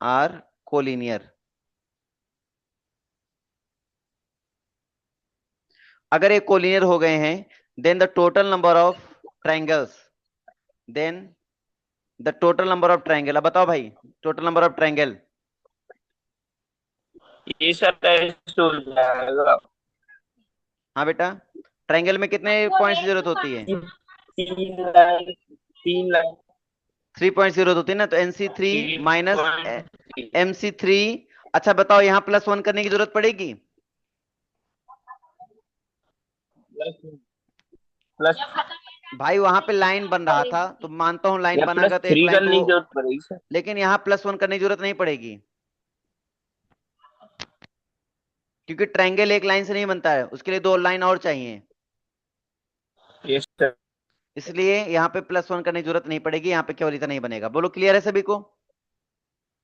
आर कोलिनियर। अगर ये कोलिनियर हो गए हैं, then the total number of triangles, then the total number of triangle. अब बताओ भाई, टोटल नंबर ऑफ ट्रायंगल। ये सब टेस्ट हो जाएगा। हाँ बेटा, ट्रायंगल में कितने पॉइंट्स की जरूरत होती है? 3 लाख 3 लाख 3 पॉइंट्स की जरूरत होती है ना, तो NC3 माइनस 3.3 MC3। अच्छा बताओ, यहाँ +1 करने की जरूरत पड़ेगी? प्लस भाई वहां पे लाइन बन रहा था, तो मानता हूँ लाइन या बनाएगा तो एक +3 लाइन तो करने वो, की जरूरत पड़ेगी सर। लेकिन यहाँ +1 करने की जरूरत नहीं पड़ेगी, क्योंकि ट्रायंगल एक लाइन से नहीं बनता है, उसके लिए 2 लाइन और चाहिए, यस सर। इसलिए यहाँ पे +1 करने की जरूरत नहीं पड़ेगी, यहाँ पे केवल इतना ही बनेगा। बोलो क्लियर है सभी को?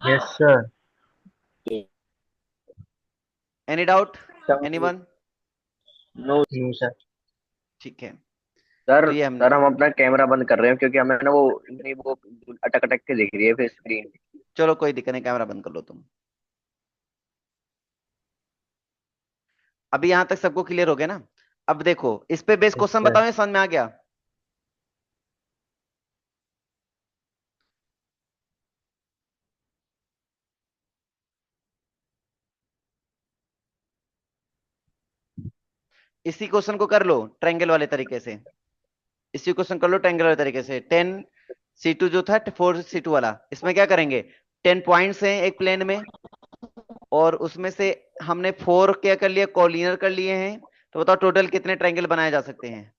Yes sir. Any doubt? Anyone? No no sir. ठीक है, सर तो ये हमने, सर हम अपना कैमरा बंद कर रहे हैं क्योंकि हमें ना वो इतनी वो अटक अटक के दिख रही है फिर स्क्रीन। चलो कोई दिक्कत नहीं, कैमरा बंद कर लो तुम। अभी यहां तक सबको क्लियर हो गया ना? अब देखो इस पे बेस यस क्वेश्चन सर। बताओ, ये समझ में आ गया? इसी क्वेश्चन को कर लो ट्रायंगल वाले तरीके से, इसी क्वेश्चन कर लो ट्रायंगल वाले तरीके से। 10C2 जो था 4C2 वाला, इसमें क्या करेंगे, 10 पॉइंट्स हैं एक प्लेन में, और उसमें से हमने 4 क्या कर लिया, कोलिनियर कर लिए हैं। तो बताओ टोटल कितने ट्रायंगल बनाए जा सकते हैं?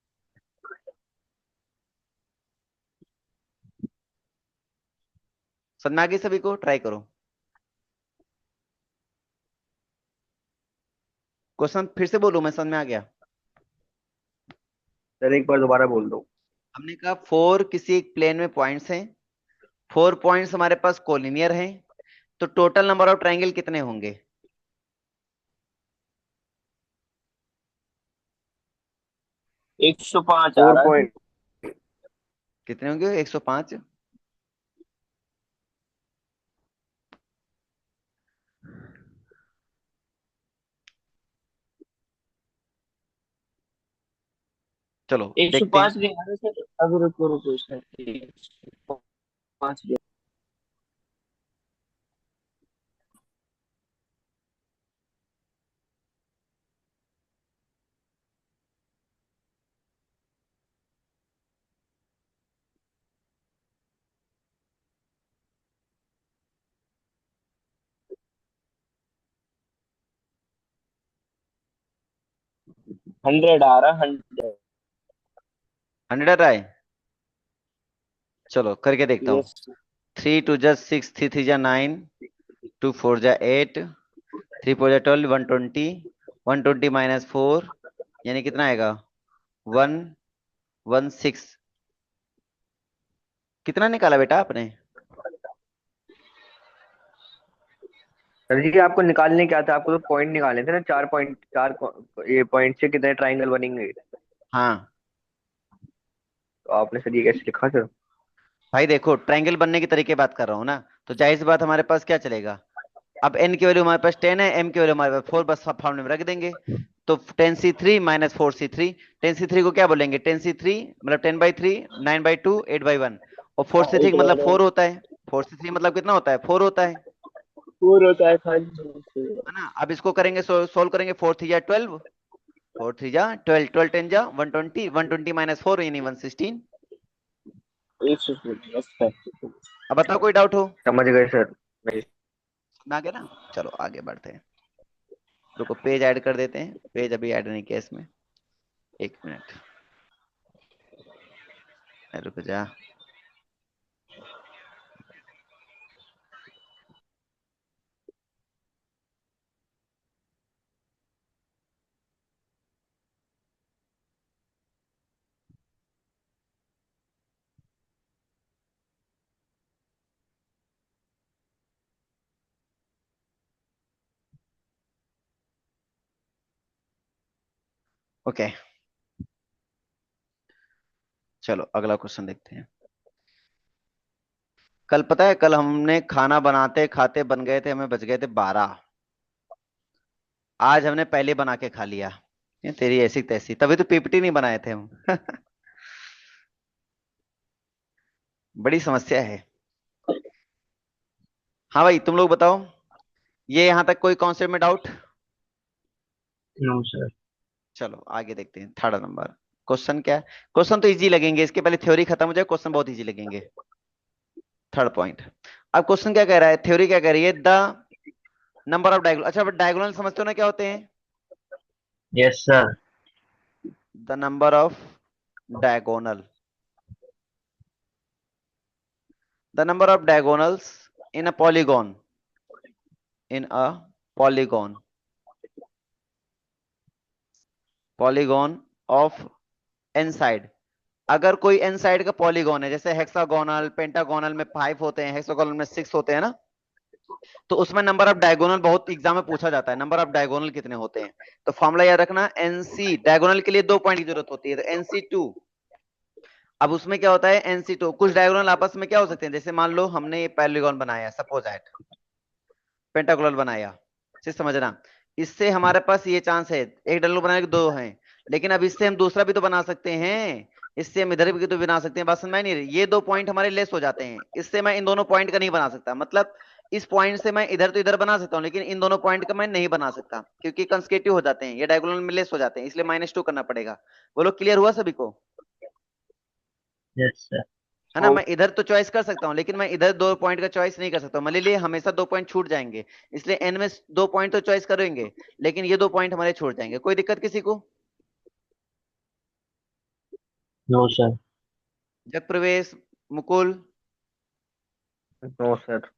समझ में आ गई सभी को? ट्राई करो। क्वेश्चन फिर से बोलूं मैं, समझ में आ गया? सर एक बार दोबारा बोल दो। हमने कहा 4 किसी एक प्लेन में पॉइंट्स हैं, 4 पॉइंट्स हमारे पास कोलिनियर हैं, तो टोटल नंबर ऑफ ट्रायंगल कितने होंगे? 105 आ फोर रहा है। पॉइंट कितने होंगे, 105? चलो एक सौ देखते हैं। पांच नहीं आ रहे सर, अभी रुको रुको सर, 105 100 आ रहा, 100। 100 आए, चलो करके देखता हूँ। यस। 3 2 जा 6, 3 3 जा 9, 2 4 जा 8, 3 4 जा 12, 120, 120 - 4 यानी कितना आएगा? 116। कितना निकाला बेटा आपने? सर जी आपको निकालने क्या था, आपको तो पॉइंट निकालने थे ना, 4 पॉइंट, ये पॉइंट से कितने ट्राइंगल बनेंगे। हाँ तो आपने सर ये कैसे लिखा सर। भाई देखो, ट्रायंगल बनने के तरीके बात कर रहा हूँ ना, तो जाहिर सी बात हमारे पास क्या चलेगा। अब एन की वैल्यू हमारे पास 10 है, एम की वैल्यू हमारे पास 4, बस फॉर्मूले में रख देंगे। तो 10c3 - 4c3, 10c3 को क्या बोलेंगे? 10c3 मतलब 10/3, 9/2, 8/1, और 4c3 का मतलब 4 होता है। 4c3 मतलब कितना होता है? 4 होता है। फोर होता है खाली। है ना? अब इसको करेंगे, सोल्व करेंगे। 4 3 जा 12, 4 3 जा 12, 12 10 जा 120, 120 - 4 यानी 116। 100। अब बताओ कोई डाउट हो? समझ गए सर। नहीं। ना क्या ना? चलो आगे बढ़ते हैं। रुको पेज ऐड कर देते हैं, पेज अभी ऐड नहीं किया इसमें। 1 मिनट, रुक जा। ओके, चलो अगला क्वेश्चन देखते हैं। कल पता है, कल हमने खाना बनाते खाते बन गए थे, हमें बच गए थे 12। आज हमने पहले बना के खा लिया। ये तेरी ऐसी तैसी, तभी तो पीपीटी नहीं बनाए थे हम। बड़ी समस्या है। हाँ भाई तुम लोग बताओ, ये यहां तक कोई कॉन्सेप्ट में डाउट? No sir. चलो आगे देखते हैं। 3rd नंबर क्वेश्चन क्या है? क्वेश्चन तो इजी लगेंगे, इसके पहले थ्योरी खत्म हो जाए, क्वेश्चन बहुत इजी लगेंगे। 3rd point. अब क्वेश्चन क्या कह रहा है, थ्योरी क्या कह रही है? The number of diagonal. अच्छा डायगोनल समझते हो ना क्या होते हैं? Yes sir. The number of diagonal, the number of diagonals in a polygon, in a polygon, polygon of N side. अगर कोई एन साइड का पॉलीगॉन है, जैसे हेक्सागोनल, पेंटागोनल में 5 होते हैं, हेक्सागोनल में 6 होते हैं ना, तो उसमें नंबर ऑफ डायगोनल बहुत एग्जाम में पूछा जाता है, नंबर ऑफ डायगोनल कितने होते हैं। तो फॉर्मूला याद रखना, एनसी डायगोनल के लिए 2 पॉइंट की जरूरत होती है, तो NC2। अब उसमें क्या होता है, NC2 कुछ डायगोनल आपस में क्या हो सकते हैं, जैसे मान लो हमने ये पॉलीगॉन बनाया, सपोज एट पेंटागोनल बनाया, से समझना। इससे हमारे पास ये चांस है, एक डायगोनल बनाने के 2 हैं, लेकिन अब इससे हम दूसरा भी तो बना सकते हैं। इससे हम इधर भी तो बना सकते हैं, बात समझ में नहीं रही? ये 2 पॉइंट हमारे लेस हो जाते हैं, इससे मैं इन दोनों पॉइंट का नहीं बना सकता। मतलब इस पॉइंट से मैं इधर तो इधर बना सकता हूँ, लेकिन इन दोनों पॉइंट का मैं नहीं बना सकता, क्योंकि कंसेक्यूटिव हो जाते हैं, ये डायगोनल में लेस हो जाते हैं, इसलिए -2 करना पड़ेगा। बोलो क्लियर हुआ सभी को? Yes sir. है ना? मैं इधर तो चॉइस कर सकता हूँ, लेकिन मैं इधर 2 पॉइंट का चॉइस नहीं कर सकता, मान लीजिए हमेशा 2 पॉइंट छूट जाएंगे, इसलिए एन में 2 पॉइंट तो चॉइस करेंगे, लेकिन ये 2 पॉइंट हमारे छूट जाएंगे। कोई दिक्कत किसी को? No sir. Jag Pravesh, Mukul? No sir.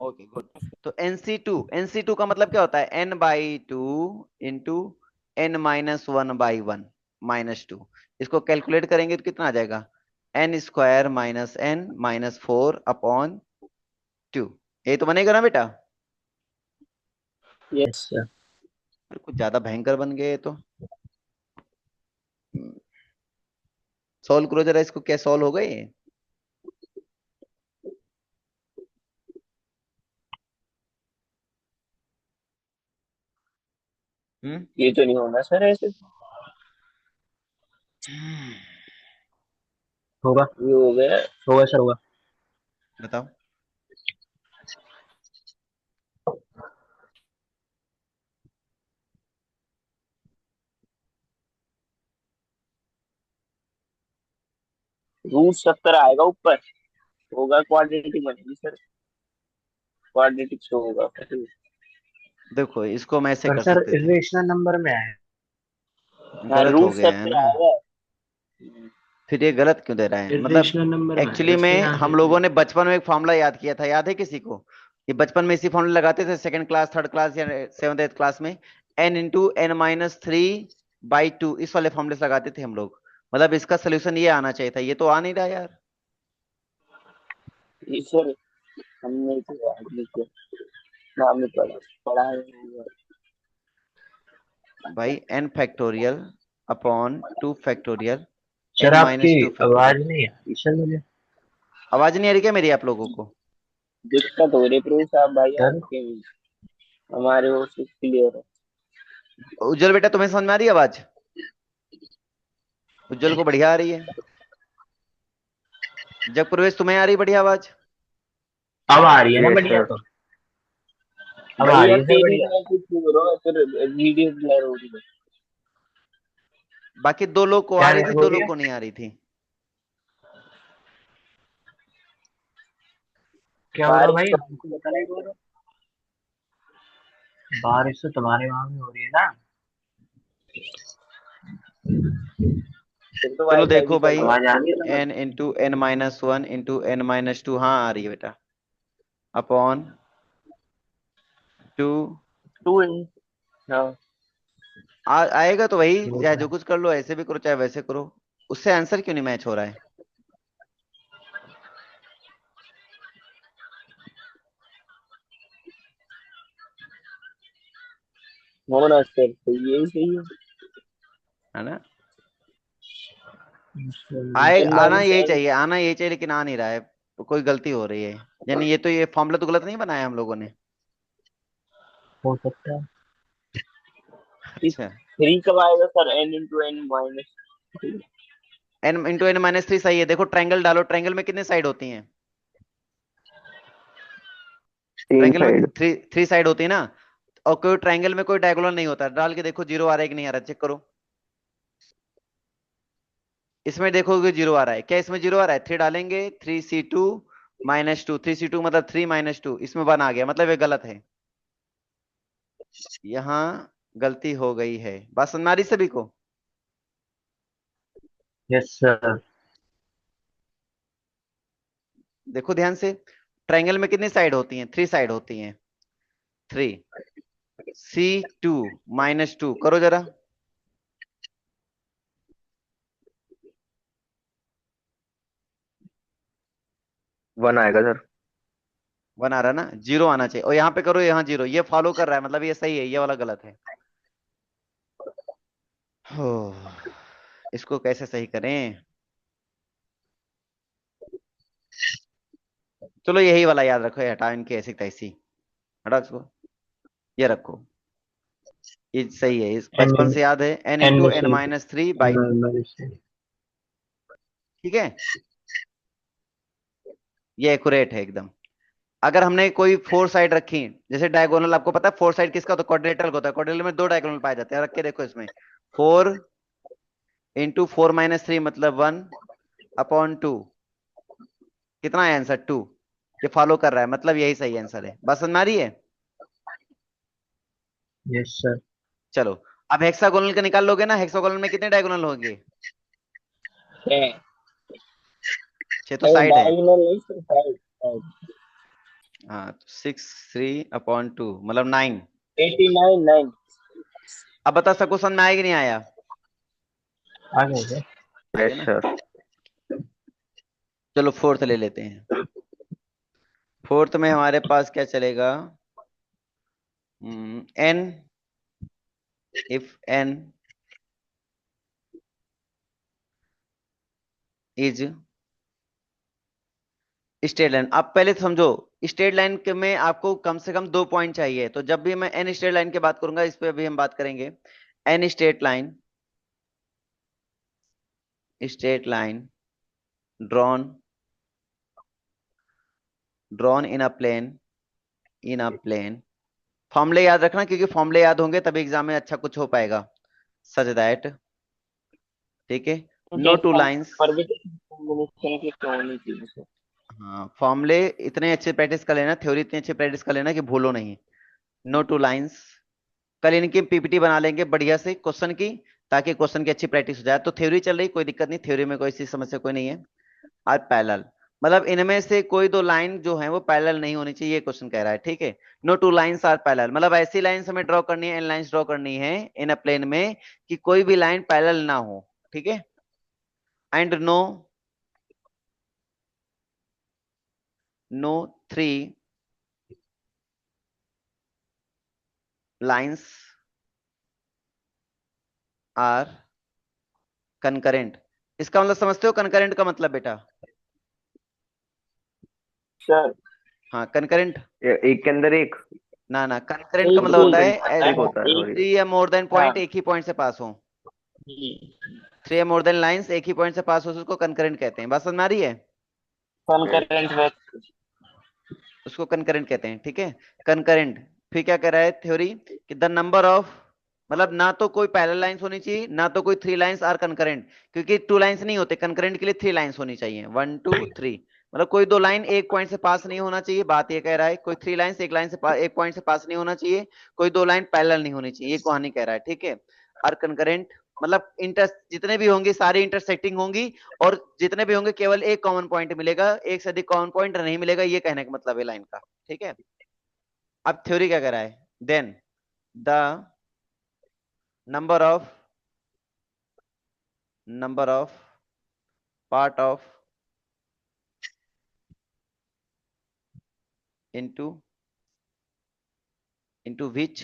Okay good. तो NC2 का मतलब क्या होता है? N/2 इंटू N-1/1 इसको कैलकुलेट करेंगे तो कितना आ जाएगा? N² - N-4/2। ये तो बनेगा ना बेटा? Yes sir. अरे कुछ ज्यादा भयंकर बन गए ये तो। सॉल्व करो जरा इसको, क्या सॉल्व हो गए ये? हम्म। ये तो नहीं होना सर ऐसे। होगा ये हो गया। होगा सर होगा। बताओ। √70 आएगा ऊपर, होगा क्वाड्रेटिक बनेगी सर, क्वाड्रेटिक शो होगा फिर। देखो इसको मैं ऐसे पर कर सर सकते थे, इरेशनल नंबर में है। हाँ गलत हो गया है √70 ना। आएगा। फिर ये गलत क्यों दे रहा है मतलब। इरेशनल नंबर में है, एक्चुअली वैसे में यहाँ हम पे लोगों ने बचपन में एक फॉर्मूला याद किया था, याद है किसी को? ये बचपन में इसी फॉर्मूला लगाते थे, सेकंड क्लास, थर्ड क्लास या सेवन्थ एथ क्लास में। n × n - 3/2 इस वाले फॉर्मूले से लगाते थे हम लोग। मतलब इसका सोल्यूशन ये आना चाहिए था, ये तो आ नहीं रहा यार। ये सर हमने तो याद नहीं किया, नाम नहीं पढ़ा, पढ़ा है। भाई n⁴/2 सर आपकी n - 2 आवाज नहीं आ रही सर मुझे। आवाज नहीं आ रही क्या मेरी आप लोगों को? दिक्कत हो रही प्रो साहब भाई सर आपके, हमारे वो से क्लियर है। उज्जवल बेटा तुम्हें समझ में आ रही है आवाज? उज्जवल को बढ़िया आ रही है। जब प्रवेश तुम्हें आ रही है बढ़िया आवाज? अब आ रही है ना यस बढ़िया सर। तो। अब आ रही भैया है सर तेरी बढ़िया। में कुछ करो, फिर वीडियो ब्लर हो रही है। बाकी दो लोग को आ क्या रही नहीं थी, हो दो रही लोग है? को नहीं आ रही थी। क्या हो रहा बारिश भाई का हमको बताना एक बार। बारिश तो तुम्हारे वहां भी हो रही है ना। फिर तो चलो वाईफाई भी देखो चल भाई, रहा है। आवाज आ रही है तुम्हें? n × n - 1 × n - 2, हाँ आ रही है बेटा। अपॉन 2। टू इन, हाँ। आएगा तो वही, वो चाहे तो जो है। कुछ कर लो, ऐसे भी करो चाहे वैसे करो। उससे आंसर क्यों नहीं मैच हो रहा है? होना सर तो यही सही है। है ना? आए n आना माइनस यही एन चाहिए, आना यही चाहिए, लेकिन आ नहीं रहा है। तो कोई गलती हो रही है। यानी ये तो, ये फॉर्मूला तो गलत नहीं बनाया हम लोगों ने। हो सकता है। अच्छा। 3 कब आएगा sir, n × n - 3। n × n - 3 सही है। देखो ट्रायंगल डालो, ट्रायंगल में कितनी साइड होती हैं? 3 ट्रायंगल में साइड। थ्री थ्री साइड होती है ना। और कोई ट्रायंगल में कोई डायगोनल नहीं होता, डाल के देखो जीरो आ रहा है कि नहीं आ रहा, चेक करो। इसमें देखोगे जीरो आ रहा है क्या? इसमें जीरो आ रहा है, 3 डालेंगे, 3c2 - 2, 3c2 मतलब 3 - 2, इसमें 1 आ गया, मतलब ये गलत है। यहाँ गलती हो गई है। बात समझ में आ रही सभी को? Yes sir. देखो ध्यान से, ट्रायंगल में कितनी साइड होती हैं? 3 साइड होती हैं। 3c2 - 2 करो जरा। 1 आएगा सर। 1 आ रहा है ना, जीरो आना चाहिए। और यहाँ पे करो, यहाँ जीरो, ये फॉलो कर रहा है, मतलब ये सही है, ये वाला गलत है। हो, इसको कैसे सही करें? चलो यही वाला याद रखो, ये हटाओ इनकी ऐसी तैसी, हटाओ इसको, ये रखो। ये सही है, इस एन बचपन से याद है, n एन इंटू में एन से minus three by two normal से। ठीक है, ये एक्यूरेट है एकदम। अगर हमने कोई फोर साइड रखी, जैसे डायगोनल, आपको पता है फोर साइड किसका होता है? क्वाड्रिलेटरल होता है। क्वाड्रिलेटरल में 2 डायगोनल पाए जाते हैं, रख के देखो इसमें। 4 × 4 - 3 मतलब 1/2। कितना है आंसर? 2। ये फॉलो कर रहा है, मतलब यही सही आंसर है। बस समझ में आ रही है? Yes sir. चलो, अब हेक्सागोनल का निकाल लोगे ना, हेक्सागोनल में कितने डायगोनल होंगे? 6 तो साइड है। डायगोनल नहीं सर, साइड। हाँ, 6 3/2 मतलब 9। 89 9। अब बता सको, समझ में आया कि नहीं आया? आ गए सर। आ गया यस ना। सर। चलो फोर्थ ले लेते हैं। फोर्थ में हमारे पास क्या चलेगा? n, if n is straight line. आप पहले समझो, स्ट्रेट लाइन के में आपको कम से कम 2 पॉइंट चाहिए। तो जब भी मैं एन स्ट्रेट लाइन की बात करूंगा, इस पे भी हम बात करेंगे। N straight line straight line drawn in a plane। फॉर्मूले याद रखना, क्योंकि फॉर्मूले याद होंगे तभी एग्जाम में अच्छा कुछ हो पाएगा। सच दैट, ठीक है। नो टू लाइंस, पर भी कॉम्बिनेशन की क्यों नहीं थी उसे? हाँ फॉर्मूले इतने अच्छे प्रैक्टिस कर लेना, थ्योरी इतनी अच्छी प्रैक्टिस कर लेना कि भूलो नहीं। नो टू लाइंस, कल इनकी पीपीटी बना लेंगे बढ़िया से क्वेश्चन की, ताकि क्वेश्चन की अच्छी प्रैक्टिस हो जाए। तो थ्योरी चल रही, कोई दिक्कत नहीं, थ्योरी में कोई सी समस्या कोई नहीं है। और पैरेलल, मतलब इनमें से कोई दो लाइन जो है वो पैरेलल नहीं होनी चाहिए, ये क्वेश्चन कह रहा है, ठीक है। No two lines are parallel, मतलब ऐसी लाइंस हमें ड्रॉ करनी है, इन लाइंस ड्रॉ करनी है इन अ प्लेन में कि कोई भी लाइन पैरेलल ना हो, ठीक है। And no three lines are concurrent. इसका मतलब समझते हो कंकरेंट का मतलब बेटा? सर हाँ कंकरेंट, एक के अंदर एक ना ना, कंकरेंट का एक मतलब होता ही है एक होता है, एक सॉरी। थ्री या मोर देन हाँ पॉइंट एक ही पॉइंट से पास हो। जी, थ्री या मोर देन लाइंस एक ही पॉइंट से पास हो, उसको कंकरेंट कहते हैं। बात समझ में आ रही है? Concurrent vector. उसको कंकरेंट कहते हैं, ठीक है। कंकरेंट, फिर क्या कह रहा है थ्योरी कि द नंबर ऑफ, मतलब ना तो कोई पैरेलल लाइंस होनी चाहिए, ना तो कोई थ्री लाइंस आर कंकरेंट, क्योंकि टू लाइंस नहीं होते कंकरेंट के लिए, थ्री लाइंस होनी चाहिए, 1 2 3। मतलब कोई दो लाइन एक पॉइंट से पास नहीं होना चाहिए, बात ये कह रहा है। कोई थ्री लाइंस एक लाइन से एक पॉइंट से पास नहीं होना चाहिए, कोई दो लाइन पैरेलल नहीं होनी चाहिए, ये कहानी कह रहा है, ठीक है। और कंकरेंट मतलब इंटर जितने भी होंगे सारी इंटरसेक्टिंग होंगी, और जितने भी होंगे केवल एक कॉमन पॉइंट मिलेगा, एक से अधिक कॉमन पॉइंट नहीं मिलेगा, ये कहने का मतलब है लाइन का, ठीक है। अब थ्योरी क्या कह रहा है, then the number of part of into which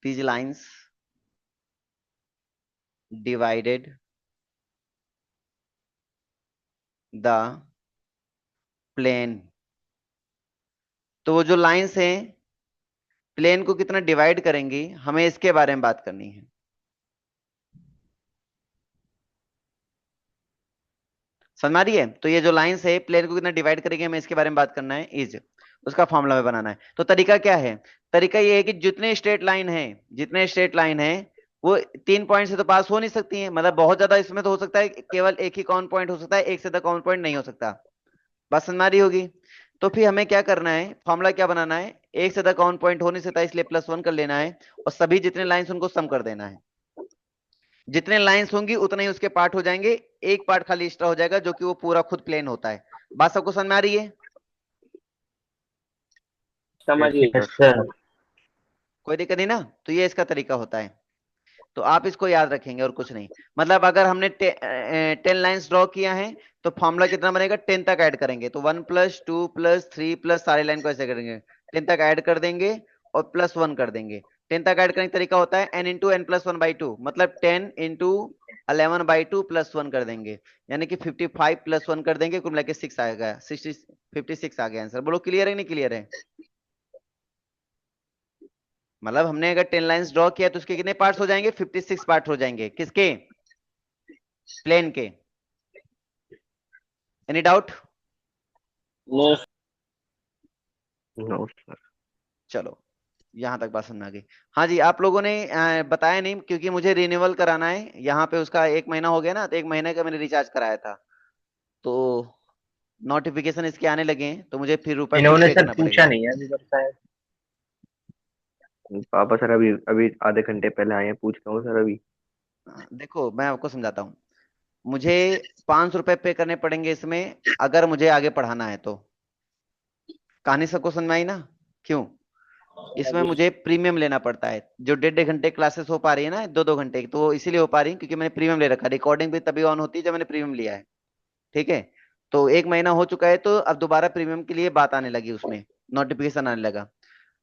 these lines divided the plane। तो वो जो लाइंस हैं प्लेन को कितना डिवाइड करेंगी, हमें इसके बारे में बात करनी है। समझ आ रही है? तो ये जो लाइंस है प्लेन को कितना डिवाइड करेंगे, हमें इसके बारे में बात करना है, इज उसका फॉर्मूला में बनाना है। तो तरीका क्या है? तरीका ये है कि जितने स्ट्रेट लाइन है वो तीन पॉइंट से तो पास हो नहीं सकती है, मतलब बहुत ज्यादा इसमें तो हो सकता है केवल एक ही कॉमन पॉइंट हो सकता है, एक से ज्यादा कॉमन पॉइंट नहीं हो सकता। बात समझ में आ रही होगी? तो फिर हमें क्या करना है, फॉर्मूला क्या बनाना है, एक से ज्यादा कॉमन पॉइंट हो नहीं सकता इसलिए +1 कर लेना है, और सभी जितने लाइंस उनको सम कर देना है। जितने लाइंस होंगी उतने ही उसके पार्ट हो जाएंगे, एक पार्ट खाली एक्स्ट्रा हो जाएगा जो कि वो पूरा खुद प्लेन होता है। बात सबको समझ में आ रही है? समझिए यस सर। सर। कोई दिक्कत नहीं ना? तो ये इसका तरीका होता है, तो आप इसको याद रखेंगे और कुछ नहीं। मतलब अगर हमने 10 लाइंस ड्रॉ किया है तो फॉर्मूला कितना बनेगा, 10 तक ऐड करेंगे, तो 1 + 2 + 3 सारे लाइन को ऐसे करेंगे, 10 तक ऐड कर देंगे और +1 कर देंगे। 10 तक ऐड करने का तरीका होता है n × n+1/2, मतलब 10 × 11/2 +1 कर देंगे, यानी कि 55 +1 कर देंगे, कुल मिला के 6 आ गया, 56 आ गया आंसर। बोलो क्लियर है नहीं क्लियर है? मतलब हमने अगर 10 लाइंस ड्रॉ किया तो उसके कितने पार्ट्स हो जाएंगे, 56 पार्ट हो जाएंगे, किसके? प्लेन के। Any doubt? No no sir. चलो यहां तक बात समझ में आ गई। हाँ जी, आप लोगों ने बताया नहीं, क्योंकि मुझे रिन्यूअल कराना है यहाँ पे, उसका 1 महीना हो गया ना, तो 1 महीने का मैंने रिचार्ज कराया था, तो नोटिफिकेशन इसके आने लगे हैं, तो मुझे फिर रुपए फिर इन्होंने पे सर करना पूछा पड़ेगा। नहीं है अभी तक शायद। पापा सर अभी अभी आधे घंटे पहले आए हैं, पूछ रहा हूँ सर अभी। देखो मैं आपको समझाता हूँ, मुझे 500 रुपए पे करने पड़ेंगे इसमें, अगर मुझे आगे पढ़ाना है तो। कहानी सबको समझ में आई ना? क्यों? इसमें मुझे प्रीमियम लेना पड़ता है, जो 1.5 घंटे क्लासेस हो पा रही है ना, 2 2 घंटे की, तो वो इसीलिए हो पा रही है क्योंकि मैंने प्रीमियम ले रखा है। रिकॉर्डिंग भी तभी ऑन होती है जब मैंने प्रीमियम लिया है, ठीक है। तो 1 महीना हो चुका है, तो अब दोबारा प्रीमियम के लिए बात आने लगी, उसमें नोटिफिकेशन आने लगा।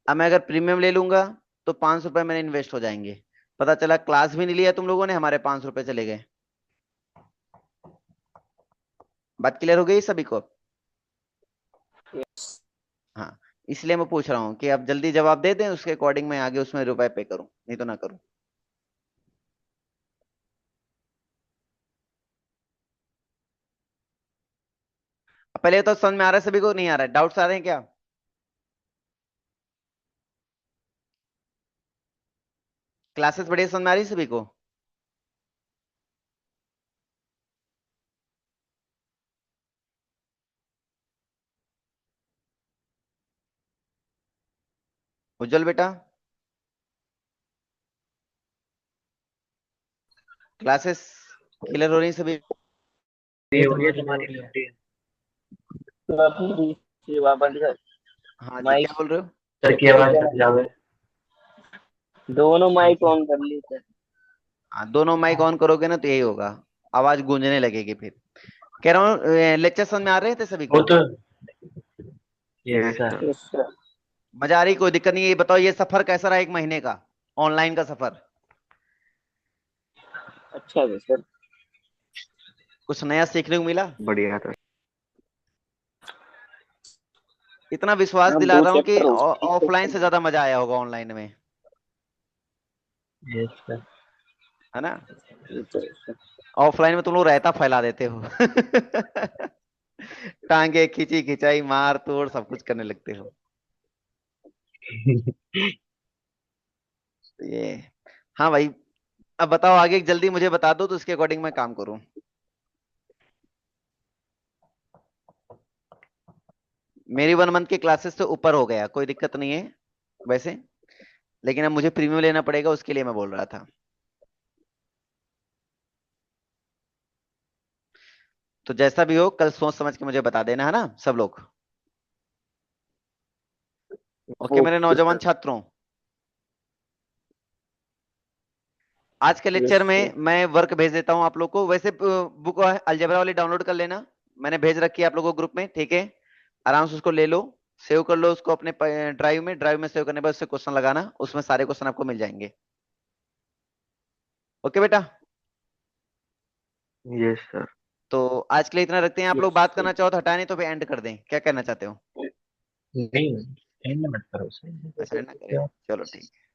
अब मैं अगर प्रीमियम ले लूंगा तो 500 रुपये मैंने इन्वेस्ट हो जाएंगे, पता चला क्लास भी नहीं लिया तुम लोगों ने, हमारे 500 रुपये चले गए। बात क्लियर हो गई सभी को? हाँ, इसलिए मैं पूछ रहा हूँ कि आप जल्दी जवाब दे दें, उसके अकॉर्डिंग मैं आगे उसमें रुपए पे करूँ, नहीं तो ना करूँ। पहले तो समझ में आ रहा है सभी को, नहीं आ रहा है, डाउट्स आ रहे हैं क्या? क्लासेस बढ़िया समझ में आ रही है सभी को? उज्जवल बेटा, क्लासेस क्लियर हो रही हैं सभी? ये हो रही है तुम्हारी हो रही है। तो अपनी सेवा बंद कर। हाँ जी, क्या माइक बोल रहे हो? सर की आवाज कट जावे। दोनों माइक ऑन कर ली सर। हाँ, दोनों माइक ऑन करोगे ना तो यही होगा, आवाज गूंजने लगेगी फिर। कह रहा हूँ लेक्चर समझ में आ रहे थे सभी वो को? तो ये सर यस सर। मजा आ रही, कोई दिक्कत नहीं है? ये बताओ, ये सफर कैसा रहा 1 महीने का, ऑनलाइन का सफर? अच्छा है सर। कुछ नया सीखने को मिला? बढ़िया था। इतना विश्वास हाँ दिला दो रहा हूँ कि चैप्टर हो ऑफलाइन से गए। ज्यादा मजा आया होगा ऑनलाइन में, यस सर। है ना? ये तो है सर। ऑफलाइन में तुम लोग रायता फैला देते हो टांगे खींची खिंचाई मार तोड़ सब कुछ करने लगते हो। तो ये, हाँ भाई, अब बताओ आगे, जल्दी मुझे बता दो तो उसके अकॉर्डिंग मैं काम करूं। मेरी 1 मंथ की क्लासेस तो ऊपर हो गया, कोई दिक्कत नहीं है वैसे, लेकिन अब मुझे प्रीमियम लेना पड़ेगा, उसके लिए मैं बोल रहा था। तो जैसा भी हो कल सोच समझ के मुझे बता देना, है ना सब लोग? ओके मेरे ओके नौजवान सर। छात्रों, आज के यस लेक्चर सर। में मैं वर्क भेज देता हूँ आप लोग को, वैसे बुक अलजेब्रा वाली डाउनलोड कर लेना, मैंने भेज रखी है आप लोगों को ग्रुप में, ठीक है? आराम से उसको ले लो, सेव कर लो उसको अपने ड्राइव में सेव करने के बाद उससे क्वेश्चन लगाना, उसमें सारे क्वेश्चन आपको मिल जाएंगे। ओके बेटा, यस सर। तो आज के लिए इतना रखते हैं, आप लोग यस बात सर। करना चाहो तो हटाने, तो फिर एंड कर दें, क्या कहना चाहते हो? नहीं एंड मत करो अच्छा एंड ना करें, सर। चलो ठीक है।